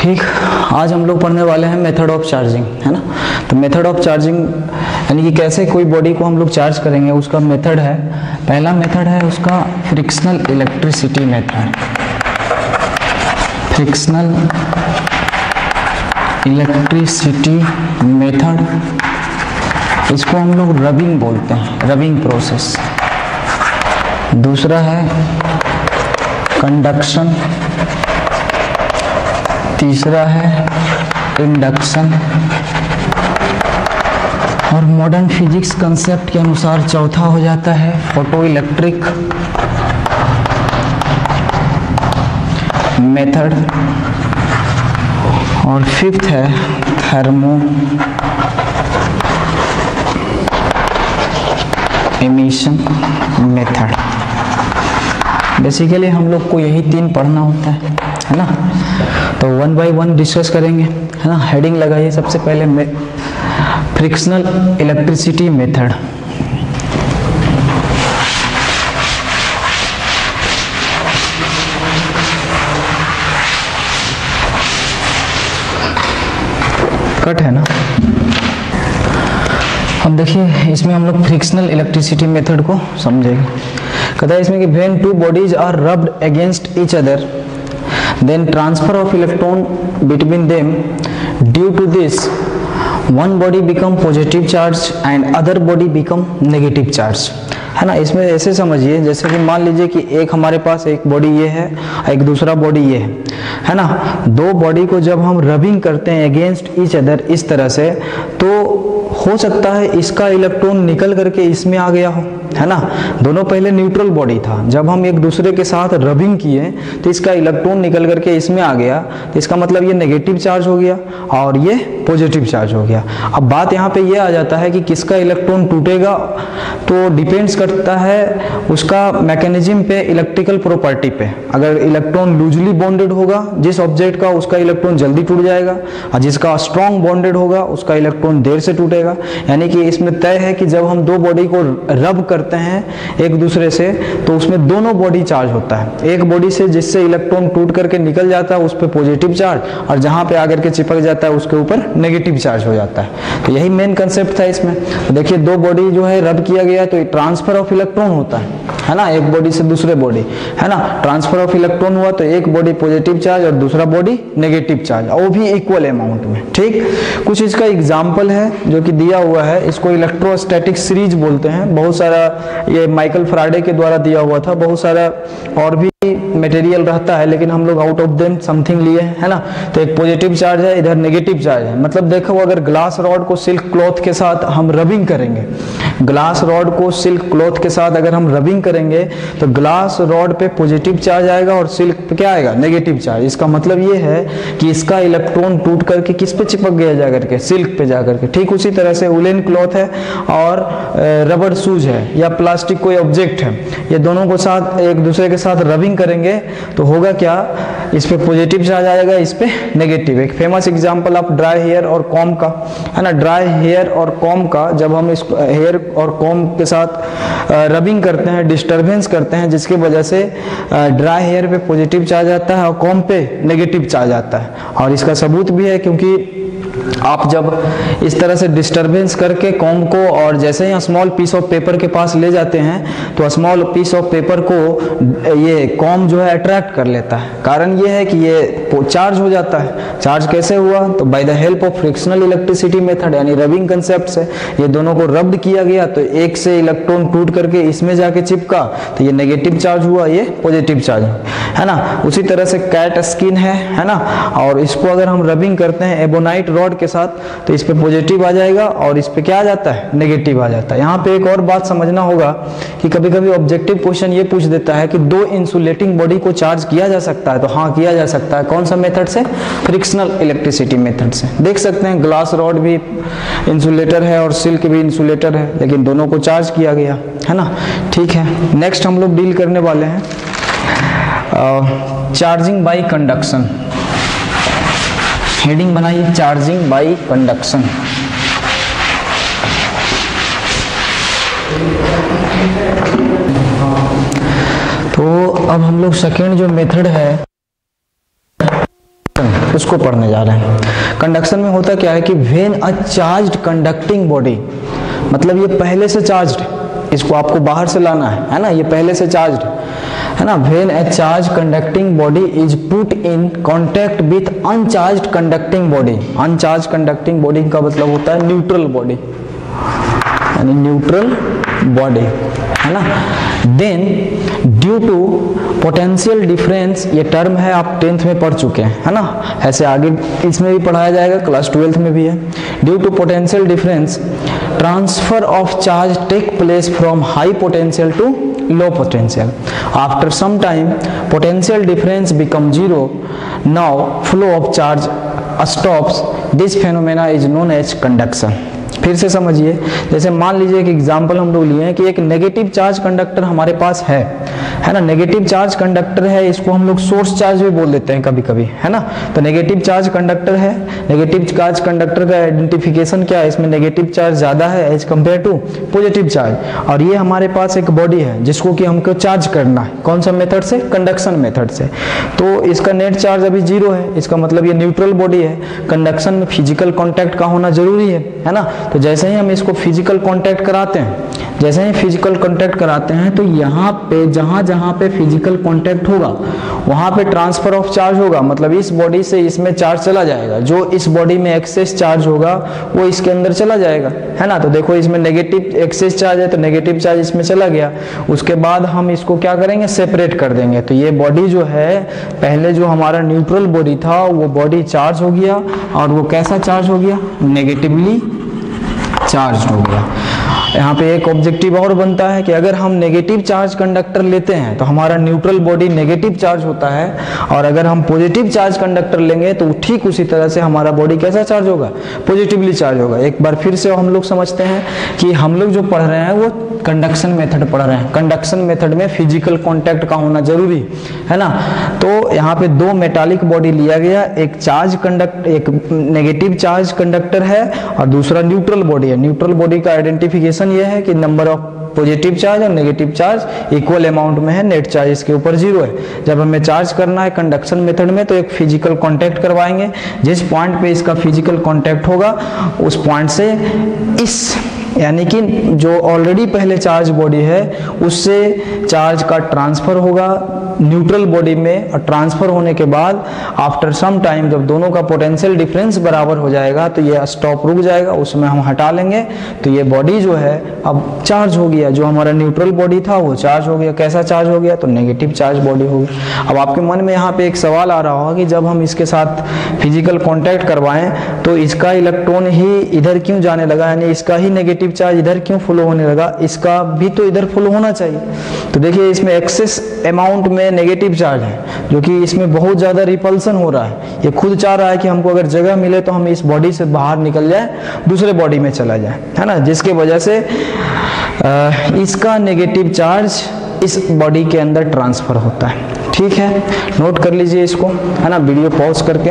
ठीक, आज हम लोग पढ़ने वाले हैं मेथड ऑफ चार्जिंग, है ना। तो मेथड ऑफ चार्जिंग यानी कि कैसे कोई बॉडी को हम लोग चार्ज करेंगे, उसका मेथड है। पहला मेथड है उसका frictional electricity method. Frictional electricity method, इसको हम लोग रबिंग बोलते हैं, रबिंग प्रोसेस। दूसरा है कंडक्शन, तीसरा है इंडक्शन, और मॉडर्न फिजिक्स कंसेप्ट के अनुसार चौथा हो जाता है फोटो इलेक्ट्रिक मेथड, और फिफ्थ है थर्मो एमिशन मेथड। बेसिकली हम लोग को यही तीन पढ़ना होता है ना। तो वन बाय वन डिस्कस करेंगे, है ना। हेडिंग लगाइए सबसे पहले फ्रिक्शनल इलेक्ट्रिसिटी मेथड। कट है ना। अब देखिए इसमें हम लोग फ्रिक्शनल इलेक्ट्रिसिटी मेथड को समझेंगे। कहता है इसमें कि when two bodies are rubbed against each other then transfer of electron between them, due to this one body become positive charge and other body become negative charge, है ना। इसमें ऐसे समझिए जैसे कि मान लीजिए कि एक हमारे पास एक बॉडी ये है, एक दूसरा बॉडी ये है ना। दो बॉडी को जब हम रबिंग करते हैं अगेंस्ट ईच अदर इस तरह से, तो हो सकता है इसका इलेक्ट्रॉन निकल करके इसमें आ गया हो, है ना। दोनों पहले न्यूट्रल बॉडी था, जब हम एक दूसरे के साथ रबिंग किए तो इसका इलेक्ट्रॉन निकल करके इसमें आ गया, तो इसका मतलब ये नेगेटिव चार्ज हो गया और ये पॉजिटिव चार्ज हो गया। अब बात यहाँ पे ये आ जाता है कि किसका इलेक्ट्रॉन टूटेगा, तो डिपेंड्स करता है उसका मैकेनिज्म पे, इलेक्ट्रिकल प्रॉपर्टी पे। अगर इलेक्ट्रॉन लूजली बॉन्डेड होगा जिस ऑब्जेक्ट का, उसका इलेक्ट्रॉन जल्दी टूट जाएगा, और जिसका स्ट्रॉन्ग बॉन्डेड होगा उसका इलेक्ट्रॉन देर से टूटेगा। यानी कि इसमें तय है कि जब हम दो बॉडी को रब करते हैं एक दूसरे से, तो उसमें दोनों बॉडी चार्ज होता है। एक बॉडी से जिससे इलेक्ट्रॉन टूट करके निकल जाता है उस पर पॉजिटिव चार्ज, और जहां पे आकर के चिपक जाता है उसके ऊपर नेगेटिव चार्ज हो जाता है। तो यही मेन कंसेप्ट था इसमें। तो देखिए दो बॉडी जो है रब किया गया तो ट्रांसफर ऑफ इलेक्ट्रॉन होता है ना, एक बॉडी से दूसरे बॉडी, है ना। ट्रांसफर ऑफ इलेक्ट्रॉन हुआ तो एक बॉडी पॉजिटिव चार्ज और दूसरा बॉडी नेगेटिव चार्ज, और वो भी इक्वल अमाउंट में। ठीक, कुछ इसका एग्जाम्पल है जो कि दिया हुआ है, इसको इलेक्ट्रोस्टैटिक सीरीज बोलते हैं। बहुत सारा ये माइकल फैराडे के द्वारा दिया हुआ था, बहुत सारा और भी मटेरियल रहता है, लेकिन हम लोग आउट ऑफ देम समथिंग लिए, है ना। तो एक पॉजिटिव चार्ज है, इधर नेगेटिव चार्ज है। मतलब देखो अगर ग्लास रॉड को सिल्क क्लॉथ के साथ हम रबिंग करेंगे, ग्लास रॉड को सिल्क क्लॉथ के साथ अगर हम रबिंग करेंगे तो ग्लास रॉड पे पॉजिटिव चार्ज आएगा और सिल्क पे क्या आएगा, नेगेटिव चार्ज। इसका मतलब ये है कि इसका इलेक्ट्रॉन टूट करके किस पे चिपक गया जाकर के, सिल्क पे जाकर के। ठीक उसी तरह से वुलन क्लॉथ है और रबर शूज है या प्लास्टिक कोई ऑब्जेक्ट है, ये दोनों को साथ एक दूसरे के साथ रबिंग करेंगे तो होगा क्या, इस पे पॉजिटिव चार्ज आएगा, इस पे नेगेटिव। एक फेमस एग्जांपल आप ड्राई हेयर और कॉम का, है ना। ड्राई हेयर और कॉम का जब हम इस हेयर और कॉम के साथ रबिंग करते हैं, डिस्टरबेंस करते हैं, जिसकी वजह से ड्राई हेयर पे पॉजिटिव चार्ज आता है और कॉम पे नेगेटिव चार्ज आता है। और इसका सबूत भी है, क्योंकि आप जब इस तरह से डिस्टरबेंस करके कॉम को, और जैसे ही स्मॉल पीस ऑफ पेपर के पास ले जाते हैं तो स्मॉल पीस ऑफ पेपर को ये कॉम जो है अट्रैक्ट कर लेता है। कारण ये है कि ये चार्ज हो जाता है। चार्ज कैसे हुआ, तो by the help of frictional electricity method, यानी रबिंग कंसेप्ट से ये दोनों को रब्ड किया गया, तो एक से इलेक्ट्रॉन टूट करके इसमें जाके चिपका तो ये नेगेटिव चार्ज हुआ, ये पॉजिटिव चार्ज, है ना। उसी तरह से कैट स्किन है ना, और इसको अगर हम रबिंग करते हैं एबोनाइट रॉड के साथ तो इस पे पॉजिटिव आ जाएगा और इस पे क्या आ जाता है, नेगेटिव आ जाता है। यहाँ पे एक और बात समझना होगा कि कभी कभी ऑब्जेक्टिव क्वेश्चन ये पूछ देता है कि दो इंसुलेटिंग बॉडी को चार्ज किया जा सकता है, तो हाँ किया जा सकता है। कौन सा मेथड से, फ्रिक्शनल इलेक्ट्रिसिटी मेथड से। देख सकते हैं ग्लास रॉड भी इंसुलेटर है और सिल्क भी इंसुलेटर है, लेकिन दोनों को चार्ज किया गया, है ना। ठीक है, नेक्स्ट हम लोग डील करने वाले हैं चार्जिंग बाय कंडक्शन। हेडिंग बनाइए चार्जिंग बाय कंडक्शन। तो अब हम लोग सेकेंड जो मेथड है उसको पढ़ने जा रहे हैं। कंडक्शन में होता क्या है कि when a charged conducting body, मतलब ये पहले से चार्ज्ड, इसको आपको बाहर से लाना है ना, ये पहले से चार्ज्ड है ना। When a charge conducting body is put in contact with uncharged conducting body, uncharge conducting body का मतलब होता है न्यूट्रल बॉडी, यानी न्यूट्रल बॉडी है ना। Then due to potential difference, ये टर्म है आप 10th में पढ़ चुके हैं है ना, ऐसे आगे इसमें भी पढ़ाया जाएगा, क्लास 12th में भी है। Due to potential difference transfer of charge take place from high potential to low potential. After some time potential difference becomes zero. Now flow of charge stops. This phenomena is known as conduction. फिर से समझिए, जैसे मान लीजिए एक example हम लोग लिए हैं कि एक नेगेटिव चार्ज कंडक्टर हमारे पास है ना, नेगेटिव चार्ज कंडक्टर है, इसको हम लोग सोर्स चार्ज भी बोल देते हैं कभी कभी है ना। तो नेगेटिव चार्ज कंडक्टर है, नेगेटिव चार्ज कंडक्टर का आइडेंटिफिकेशन क्या है, इसमें नेगेटिव चार्ज ज्यादा है as compare to positive charge, और ये हमारे पास एक बॉडी है जिसको कि हमको चार्ज करना है, कौन सा मेथड से, कंडक्शन मेथड से। तो इसका नेट चार्ज अभी 0 है, इसका मतलब ये न्यूट्रल बॉडी है। कंडक्शन में फिजिकल कॉन्टैक्ट का होना जरूरी है ना। तो जैसे ही हम इसको फिजिकल कांटेक्ट कराते हैं, जैसे ही फिजिकल कांटेक्ट कराते हैं तो यहाँ पे जहाँ जहाँ पे फिजिकल कांटेक्ट होगा वहाँ पे ट्रांसफर ऑफ चार्ज होगा, मतलब इस बॉडी से इसमें चार्ज चला जाएगा, जो इस बॉडी में एक्सेस चार्ज होगा वो इसके अंदर चला जाएगा है ना। तो देखो इसमें नेगेटिव एक्सेस चार्ज है तो नेगेटिव चार्ज इसमें चला गया, उसके बाद हम इसको क्या करेंगे, सेपरेट कर देंगे। तो ये बॉडी जो है, पहले जो हमारा न्यूट्रल बॉडी था वो बॉडी चार्ज हो गया, और वो कैसा चार्ज हो गया, नेगेटिवली चार्ज हो गया। यहाँ पे एक ऑब्जेक्टिव और बनता है कि अगर हम नेगेटिव चार्ज कंडक्टर लेते हैं तो हमारा न्यूट्रल बॉडी नेगेटिव चार्ज होता है, और अगर हम पॉजिटिव चार्ज कंडक्टर लेंगे तो ठीक उसी तरह से हमारा बॉडी कैसा चार्ज होगा, पॉजिटिवली चार्ज होगा। एक बार फिर से हम लोग समझते हैं कि हम लोग जो पढ़ रहे हैं वो कंडक्शन मेथड पढ़ रहे हैं, कंडक्शन मेथड में फिजिकल कांटेक्ट का होना जरूरी है ना। तो यहाँ पे 2 मेटालिक बॉडी लिया गया, एक एक नेगेटिव चार्ज कंडक्टर है और दूसरा न्यूट्रल बॉडी है। न्यूट्रल बॉडी का आइडेंटिफिकेशन ये है कि नंबर ऑफ पॉजिटिव चार्ज और नेगेटिव चार्ज इक्वल अमाउंट में है, नेट चार्ज इसके ऊपर 0 है। जब हमें चार्ज करना है कंडक्शन मेथड में तो एक फिजिकल कांटेक्ट करवाएंगे, जिस पॉइंट पे इसका फिजिकल कांटेक्ट होगा उस पॉइंट से इस, यानी कि जो ऑलरेडी पहले चार्ज बॉडी है उससे चार्ज का ट्रांसफर होगा न्यूट्रल बॉडी में, और ट्रांसफर होने के बाद आफ्टर सम टाइम जब दोनों का पोटेंशियल डिफरेंस बराबर हो जाएगा तो ये स्टॉप रुक जाएगा, उसमें हम हटा लेंगे। तो ये बॉडी जो है अब चार्ज हो गया, जो हमारा न्यूट्रल बॉडी था वो चार्ज हो गया। कैसा चार्ज हो गया, तो नेगेटिव चार्ज बॉडी होगी। अब आपके मन में यहाँ पे एक सवाल आ रहा होगा कि जब हम इसके साथ फिजिकल कॉन्टैक्ट करवाएं तो इसका इलेक्ट्रॉन ही इधर क्यों जाने लगा, यानी इसका ही नेगेटिव चार्ज इधर क्यों फ्लो होने लगा, इसका भी तो इधर फ्लो होना चाहिए। तो देखिए इसमें एक्सेस अमाउंट में नेगेटिव चार्ज है, जो कि इसमें बहुत ज्यादा रिपल्सन हो रहा है। ये खुद चाह रहा है कि हमको अगर जगह मिले तो हम इस बॉडी से बाहर निकल जाए, दूसरे बॉडी में चला जाए, है ना, जिसके वजह से इसका नेगेटिव चार्ज इस बॉडी के अंदर ट्रांसफर होता है। ठीक है, नोट कर लीजिए इसको, है ना, वीडियो पॉज करके।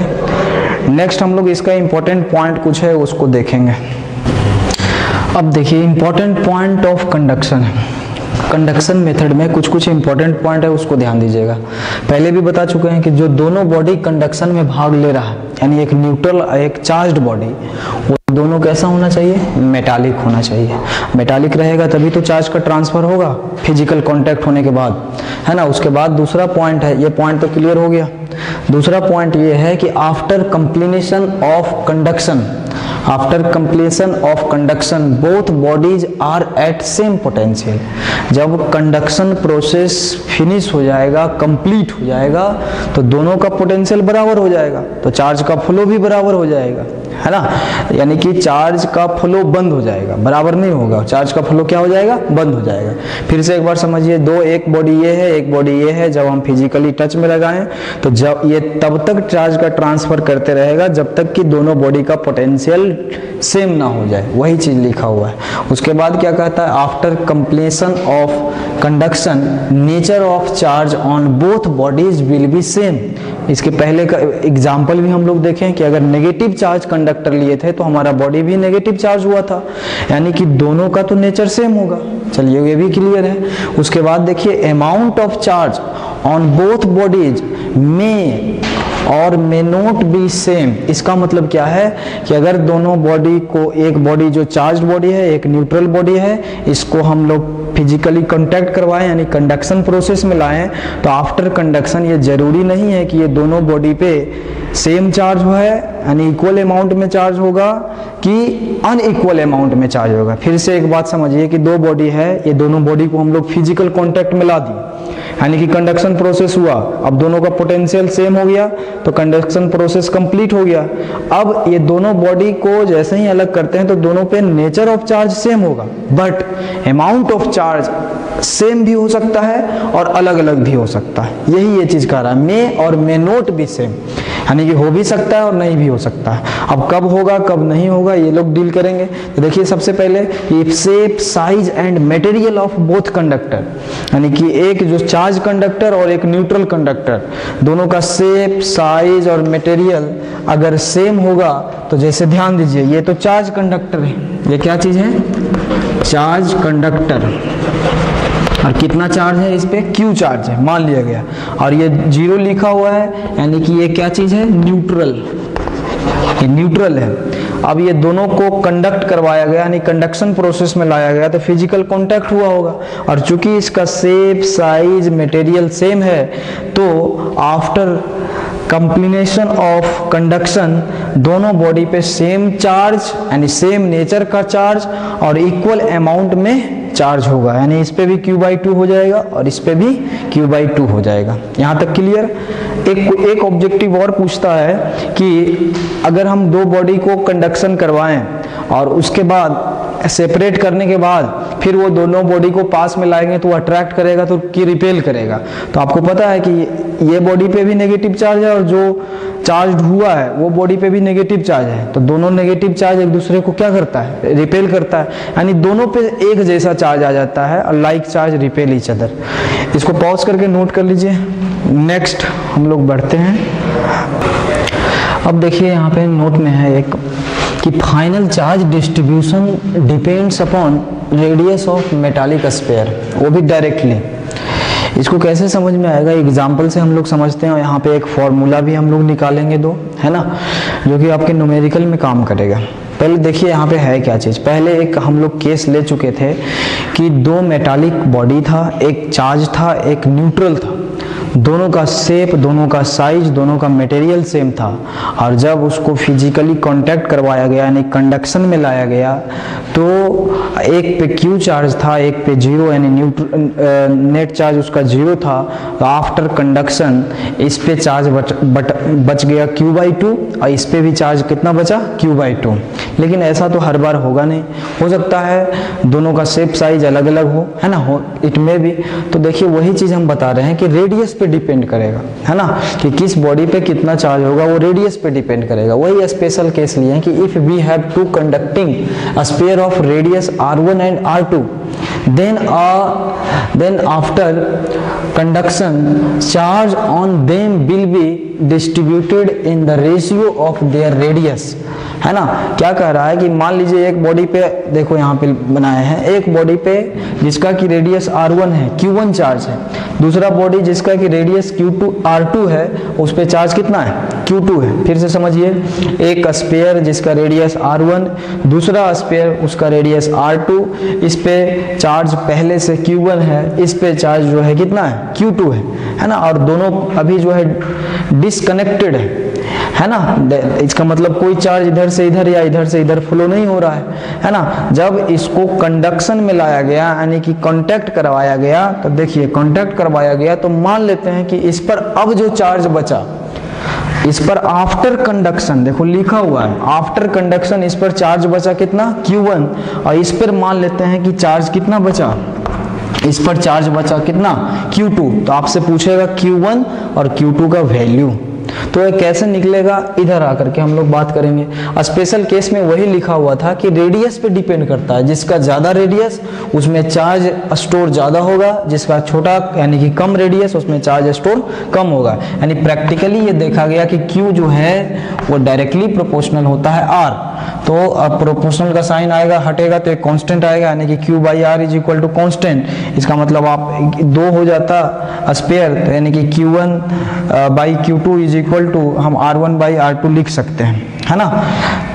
नेक्स्ट हम लोग इसका इंपॉर्टेंट पॉइंट कुछ है उसको देखेंगे। अब देखिए इंपॉर्टेंट पॉइंट ऑफ कंडक्शन है, कंडक्शन मेथड में कुछ कुछ इंपॉर्टेंट पॉइंट है उसको ध्यान दीजिएगा। पहले भी बता चुके हैं कि जो दोनों बॉडी कंडक्शन में भाग ले रहा है, यानी एक न्यूट्रल एक चार्ज्ड बॉडी, वो दोनों कैसा होना चाहिए, मेटालिक होना चाहिए। मेटालिक रहेगा तभी तो चार्ज का ट्रांसफर होगा फिजिकल कांटेक्ट होने के बाद, है ना। उसके बाद दूसरा पॉइंट है, ये पॉइंट तो क्लियर हो गया। दूसरा पॉइंट ये है कि after completion of conduction, after completion of conduction both bodies are at same potential. जब कंडक्शन प्रोसेस फिनिश हो जाएगा, कंप्लीट हो जाएगा, तो दोनों का पोटेंशियल बराबर हो जाएगा, तो चार्ज का फ्लो भी बराबर हो जाएगा, है ना। यानी कि चार्ज का फ्लो बंद हो जाएगा, बराबर नहीं होगा, चार्ज का फ्लो क्या हो जाएगा, बंद हो जाएगा। फिर से एक बार समझिए, एक बॉडी ये है, एक बॉडी ये है। जब हम फिजिकली टच में लगाएं तो जब ये तब तक चार्ज का ट्रांसफर करते रहेगा जब तक कि दोनों बॉडी का पोटेंशियल सेम ना हो जाए, वही चीज लिखा हुआ है। उसके बाद क्या कहता है, after completion of conduction nature of charge on both bodies will be same. इसके पहले का एग्जाम्पल भी हम लोग देखें कि अगर नेगेटिव चार्ज कंडक्टर लिए थे तो हमारा बॉडी भी नेगेटिव चार्ज हुआ था, यानी कि दोनों का तो नेचर सेम होगा। चलिए ये भी क्लियर है। उसके बाद देखिए amount of charge on both bodies में और मे नॉट बी सेम। इसका मतलब क्या है कि अगर दोनों बॉडी को, एक बॉडी जो चार्ज बॉडी है, एक न्यूट्रल बॉडी है, इसको हम लोग फिजिकली कांटेक्ट करवाएं यानी कंडक्शन प्रोसेस में लाएं, तो आफ्टर कंडक्शन ये जरूरी नहीं है कि ये दोनों बॉडी पे सेम चार्ज है यानी इक्वल अमाउंट में चार्ज होगा कि अनइक्वल अमाउंट में चार्ज होगा। फिर से एक बात समझिए कि दो बॉडी है, ये दोनों बॉडी को हम लोग फिजिकल कांटेक्ट में ला दिए यानी कि कंडक्शन प्रोसेस हुआ, अब दोनों का पोटेंशियल सेम हो गया तो कंडक्शन प्रोसेस कंप्लीट हो गया। अब ये दोनों बॉडी को जैसे ही अलग करते हैं तो दोनों पे नेचर ऑफ चार्ज सेम होगा, but amount of charge same भी हो सकता है और अलग अलग भी हो सकता है। यही ये चीज कह रहा है, मे और मे नोट भी सेम, यानी कि हो भी सकता है और नहीं भी हो सकता है। अब कब होगा कब नहीं होगा ये लोग डील करेंगे। तो देखिए सबसे पहले if shape size and material of both conductor, यानी कि एक जो चार्ज कंडक्टर और एक न्यूट्रल कंडक्टर, दोनों का शेप साइज और मटेरियल अगर सेम होगा तो जैसे ध्यान दीजिए ये तो चार्ज कंडक्टर है, ये क्या चीज है, चार्ज कंडक्टर, और कितना चार्ज है इस पे, Q चार्ज है मान लिया गया, और ये 0 लिखा हुआ है यानी कि ये क्या चीज है, न्यूट्रल, ये न्यूट्रल है। अब ये दोनों को कंडक्ट करवाया गया यानी कंडक्शन प्रोसेस में लाया गया तो फिजिकल कांटेक्ट हुआ होगा, और चूंकि इसका शेप साइज मटेरियल सेम है तो आफ्टर कंप्लीनेशन ऑफ कंडक्शन दोनों बॉडी पे सेम चार्ज यानी सेम नेचर का चार्ज और इक्वल अमाउंट में चार्ज होगा, यानी इस पे भी Q/2 हो जाएगा और इस पे भी Q/2 हो जाएगा। यहाँ तक क्लियर। एक ऑब्जेक्टिव और पूछता है कि अगर हम दो बॉडी को कंडक्शन करवाएं और उसके बाद सेपरेट करने के बाद फिर वो दोनों बॉडी को पास में लाएंगे तो अट्रैक्ट करेगा तो कि रिपेल करेगा, तो आपको पता है कि ये बॉडी पे भी नेगेटिव चार्ज है और जो चार्ज हुआ है वो बॉडी पे भी नेगेटिव चार्ज है, तो दोनों नेगेटिव चार्ज एक दूसरे को क्या करता है, रिपेल करता है, यानी दोनों पे एक जैसा चार्ज आ जाता है और like charge repel each other. इसको पॉज करके नोट कर लीजिए। नेक्स्ट हम लोग बढ़ते हैं। अब देखिए यहाँ पे नोट में है एक कि final charge distribution depends upon radius of metallic sphere, वो भी डायरेक्टली। इसको कैसे समझ में आएगा, एग्जाम्पल से हम लोग समझते हैं, और यहाँ पे एक फॉर्मूला भी हम लोग निकालेंगे दो, है ना, जो कि आपके न्यूमेरिकल में काम करेगा। पहले देखिए यहाँ पे है क्या चीज़। पहले एक हम लोग केस ले चुके थे कि दो मेटालिक बॉडी था, एक चार्ज था एक न्यूट्रल था, दोनों का शेप, दोनों का साइज, दोनों का मटेरियल सेम था, और जब उसको फिजिकली कांटेक्ट करवाया गया यानी कंडक्शन में लाया गया तो एक पे Q चार्ज था एक पे 0 यानी नेट चार्ज उसका 0 था, तो आफ्टर कंडक्शन इस पे चार्ज बच गया Q/2 और इस पे भी चार्ज कितना बचा, Q/2। लेकिन ऐसा तो हर बार होगा नहीं, हो सकता है दोनों का शेप साइज अलग अलग हो, है ना, हो इट में भी। तो देखिए वही चीज हम बता रहे हैं कि रेडियस पे डिपेंड करेगा, है ना, कि किस बॉडी पे कितना चार्ज होगा वो रेडियस पे डिपेंड करेगा। वही स्पेशल केस लिए हैं कि if we have two conducting a sphere of radius r1 and r2 then after conduction charge on them will be distributed in the ratio of their radius, है ना। क्या कह रहा है कि मान लीजिए एक बॉडी पे, देखो यहाँ पे बनाए हैं, एक बॉडी पे जिसका कि रेडियस r1 है, Q1 चार्ज है, दूसरा बॉडी जिसका कि रेडियस r2 है, उस पे चार्ज कितना है, Q2 है। फिर से समझिए, एक स्फीयर जिसका रेडियस r1, दूसरा स्फीयर उसका रेडियस r2, इस पे चार्ज पहले से Q1 है, इस पे चार्ज जो है कितना है, Q2 है ना, और दोनों अभी जो है डिसकनेक्टेड है ना। इसका मतलब कोई चार्ज इधर से इधर या इधर से इधर फ्लो नहीं हो रहा है ना। जब इसको कंडक्शन में लाया गया यानी कि कांटेक्ट करवाया गया, तो देखिए कांटेक्ट करवाया गया तो मान लेते हैं कि इस पर अब जो चार्ज बचा, इस पर आफ्टर कंडक्शन, देखो लिखा हुआ है आफ्टर कंडक्शन, इस पर चार्ज बचा कितना, Q1, और इस पर मान लेते हैं कि चार्ज कितना बचा, इस पर चार्ज बचा कितना, Q2। तो आपसे पूछेगा Q1 और Q2 का वैल्यू, तो ये कैसे निकलेगा, इधर आकर के हम लोग बात करेंगे। स्पेशल केस में वही लिखा हुआ था कि रेडियस पे डिपेंड करता है, जिसका ज्यादा रेडियस उसमें चार्ज स्टोर ज्यादा होगा, जिसका छोटा यानी कि कम रेडियस उसमें चार्ज स्टोर कम होगा। यानी प्रैक्टिकली ये देखा गया कि Q जो है वो डायरेक्टली प्रोपोर्शनल होता है R, तो अब प्रोपोर्शनल का साइन आएगा, हटेगा तो एक कांस्टेंट आएगा, यानी कि Q/R is equal to constant. इसका मतलब आप 2 हो जाता स्पेयर, तो यानी कि Q1/Q2 इज इक्वल टू हम R1/R2 लिख सकते हैं, है ना।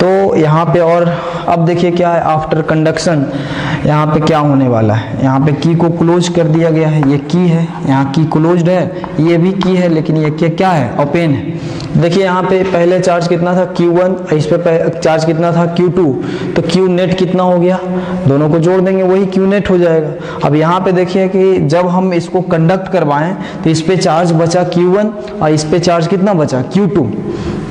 तो यहाँ पे और अब देखिए क्या है, आफ्टर कंडक्शन यहाँ पे क्या होने वाला है, यहाँ पे की को क्लोज कर दिया गया है, ये की है, यहाँ की क्लोज्ड है, ये भी की है, लेकिन ये क्या है, ओपन है। देखिए यहाँ पे पहले चार्ज कितना था Q1, इस पे चार्ज कितना था Q2, तो Q नेट कितना हो गया, दोनों को जोड़ देंगे वही Q नेट हो जाएगा। अब यहाँ पे देखिए कि जब हम इसको कंडक्ट करवाएं तो इस पे चार्ज बचा Q1 और इस पे चार्ज कितना बचा Q2,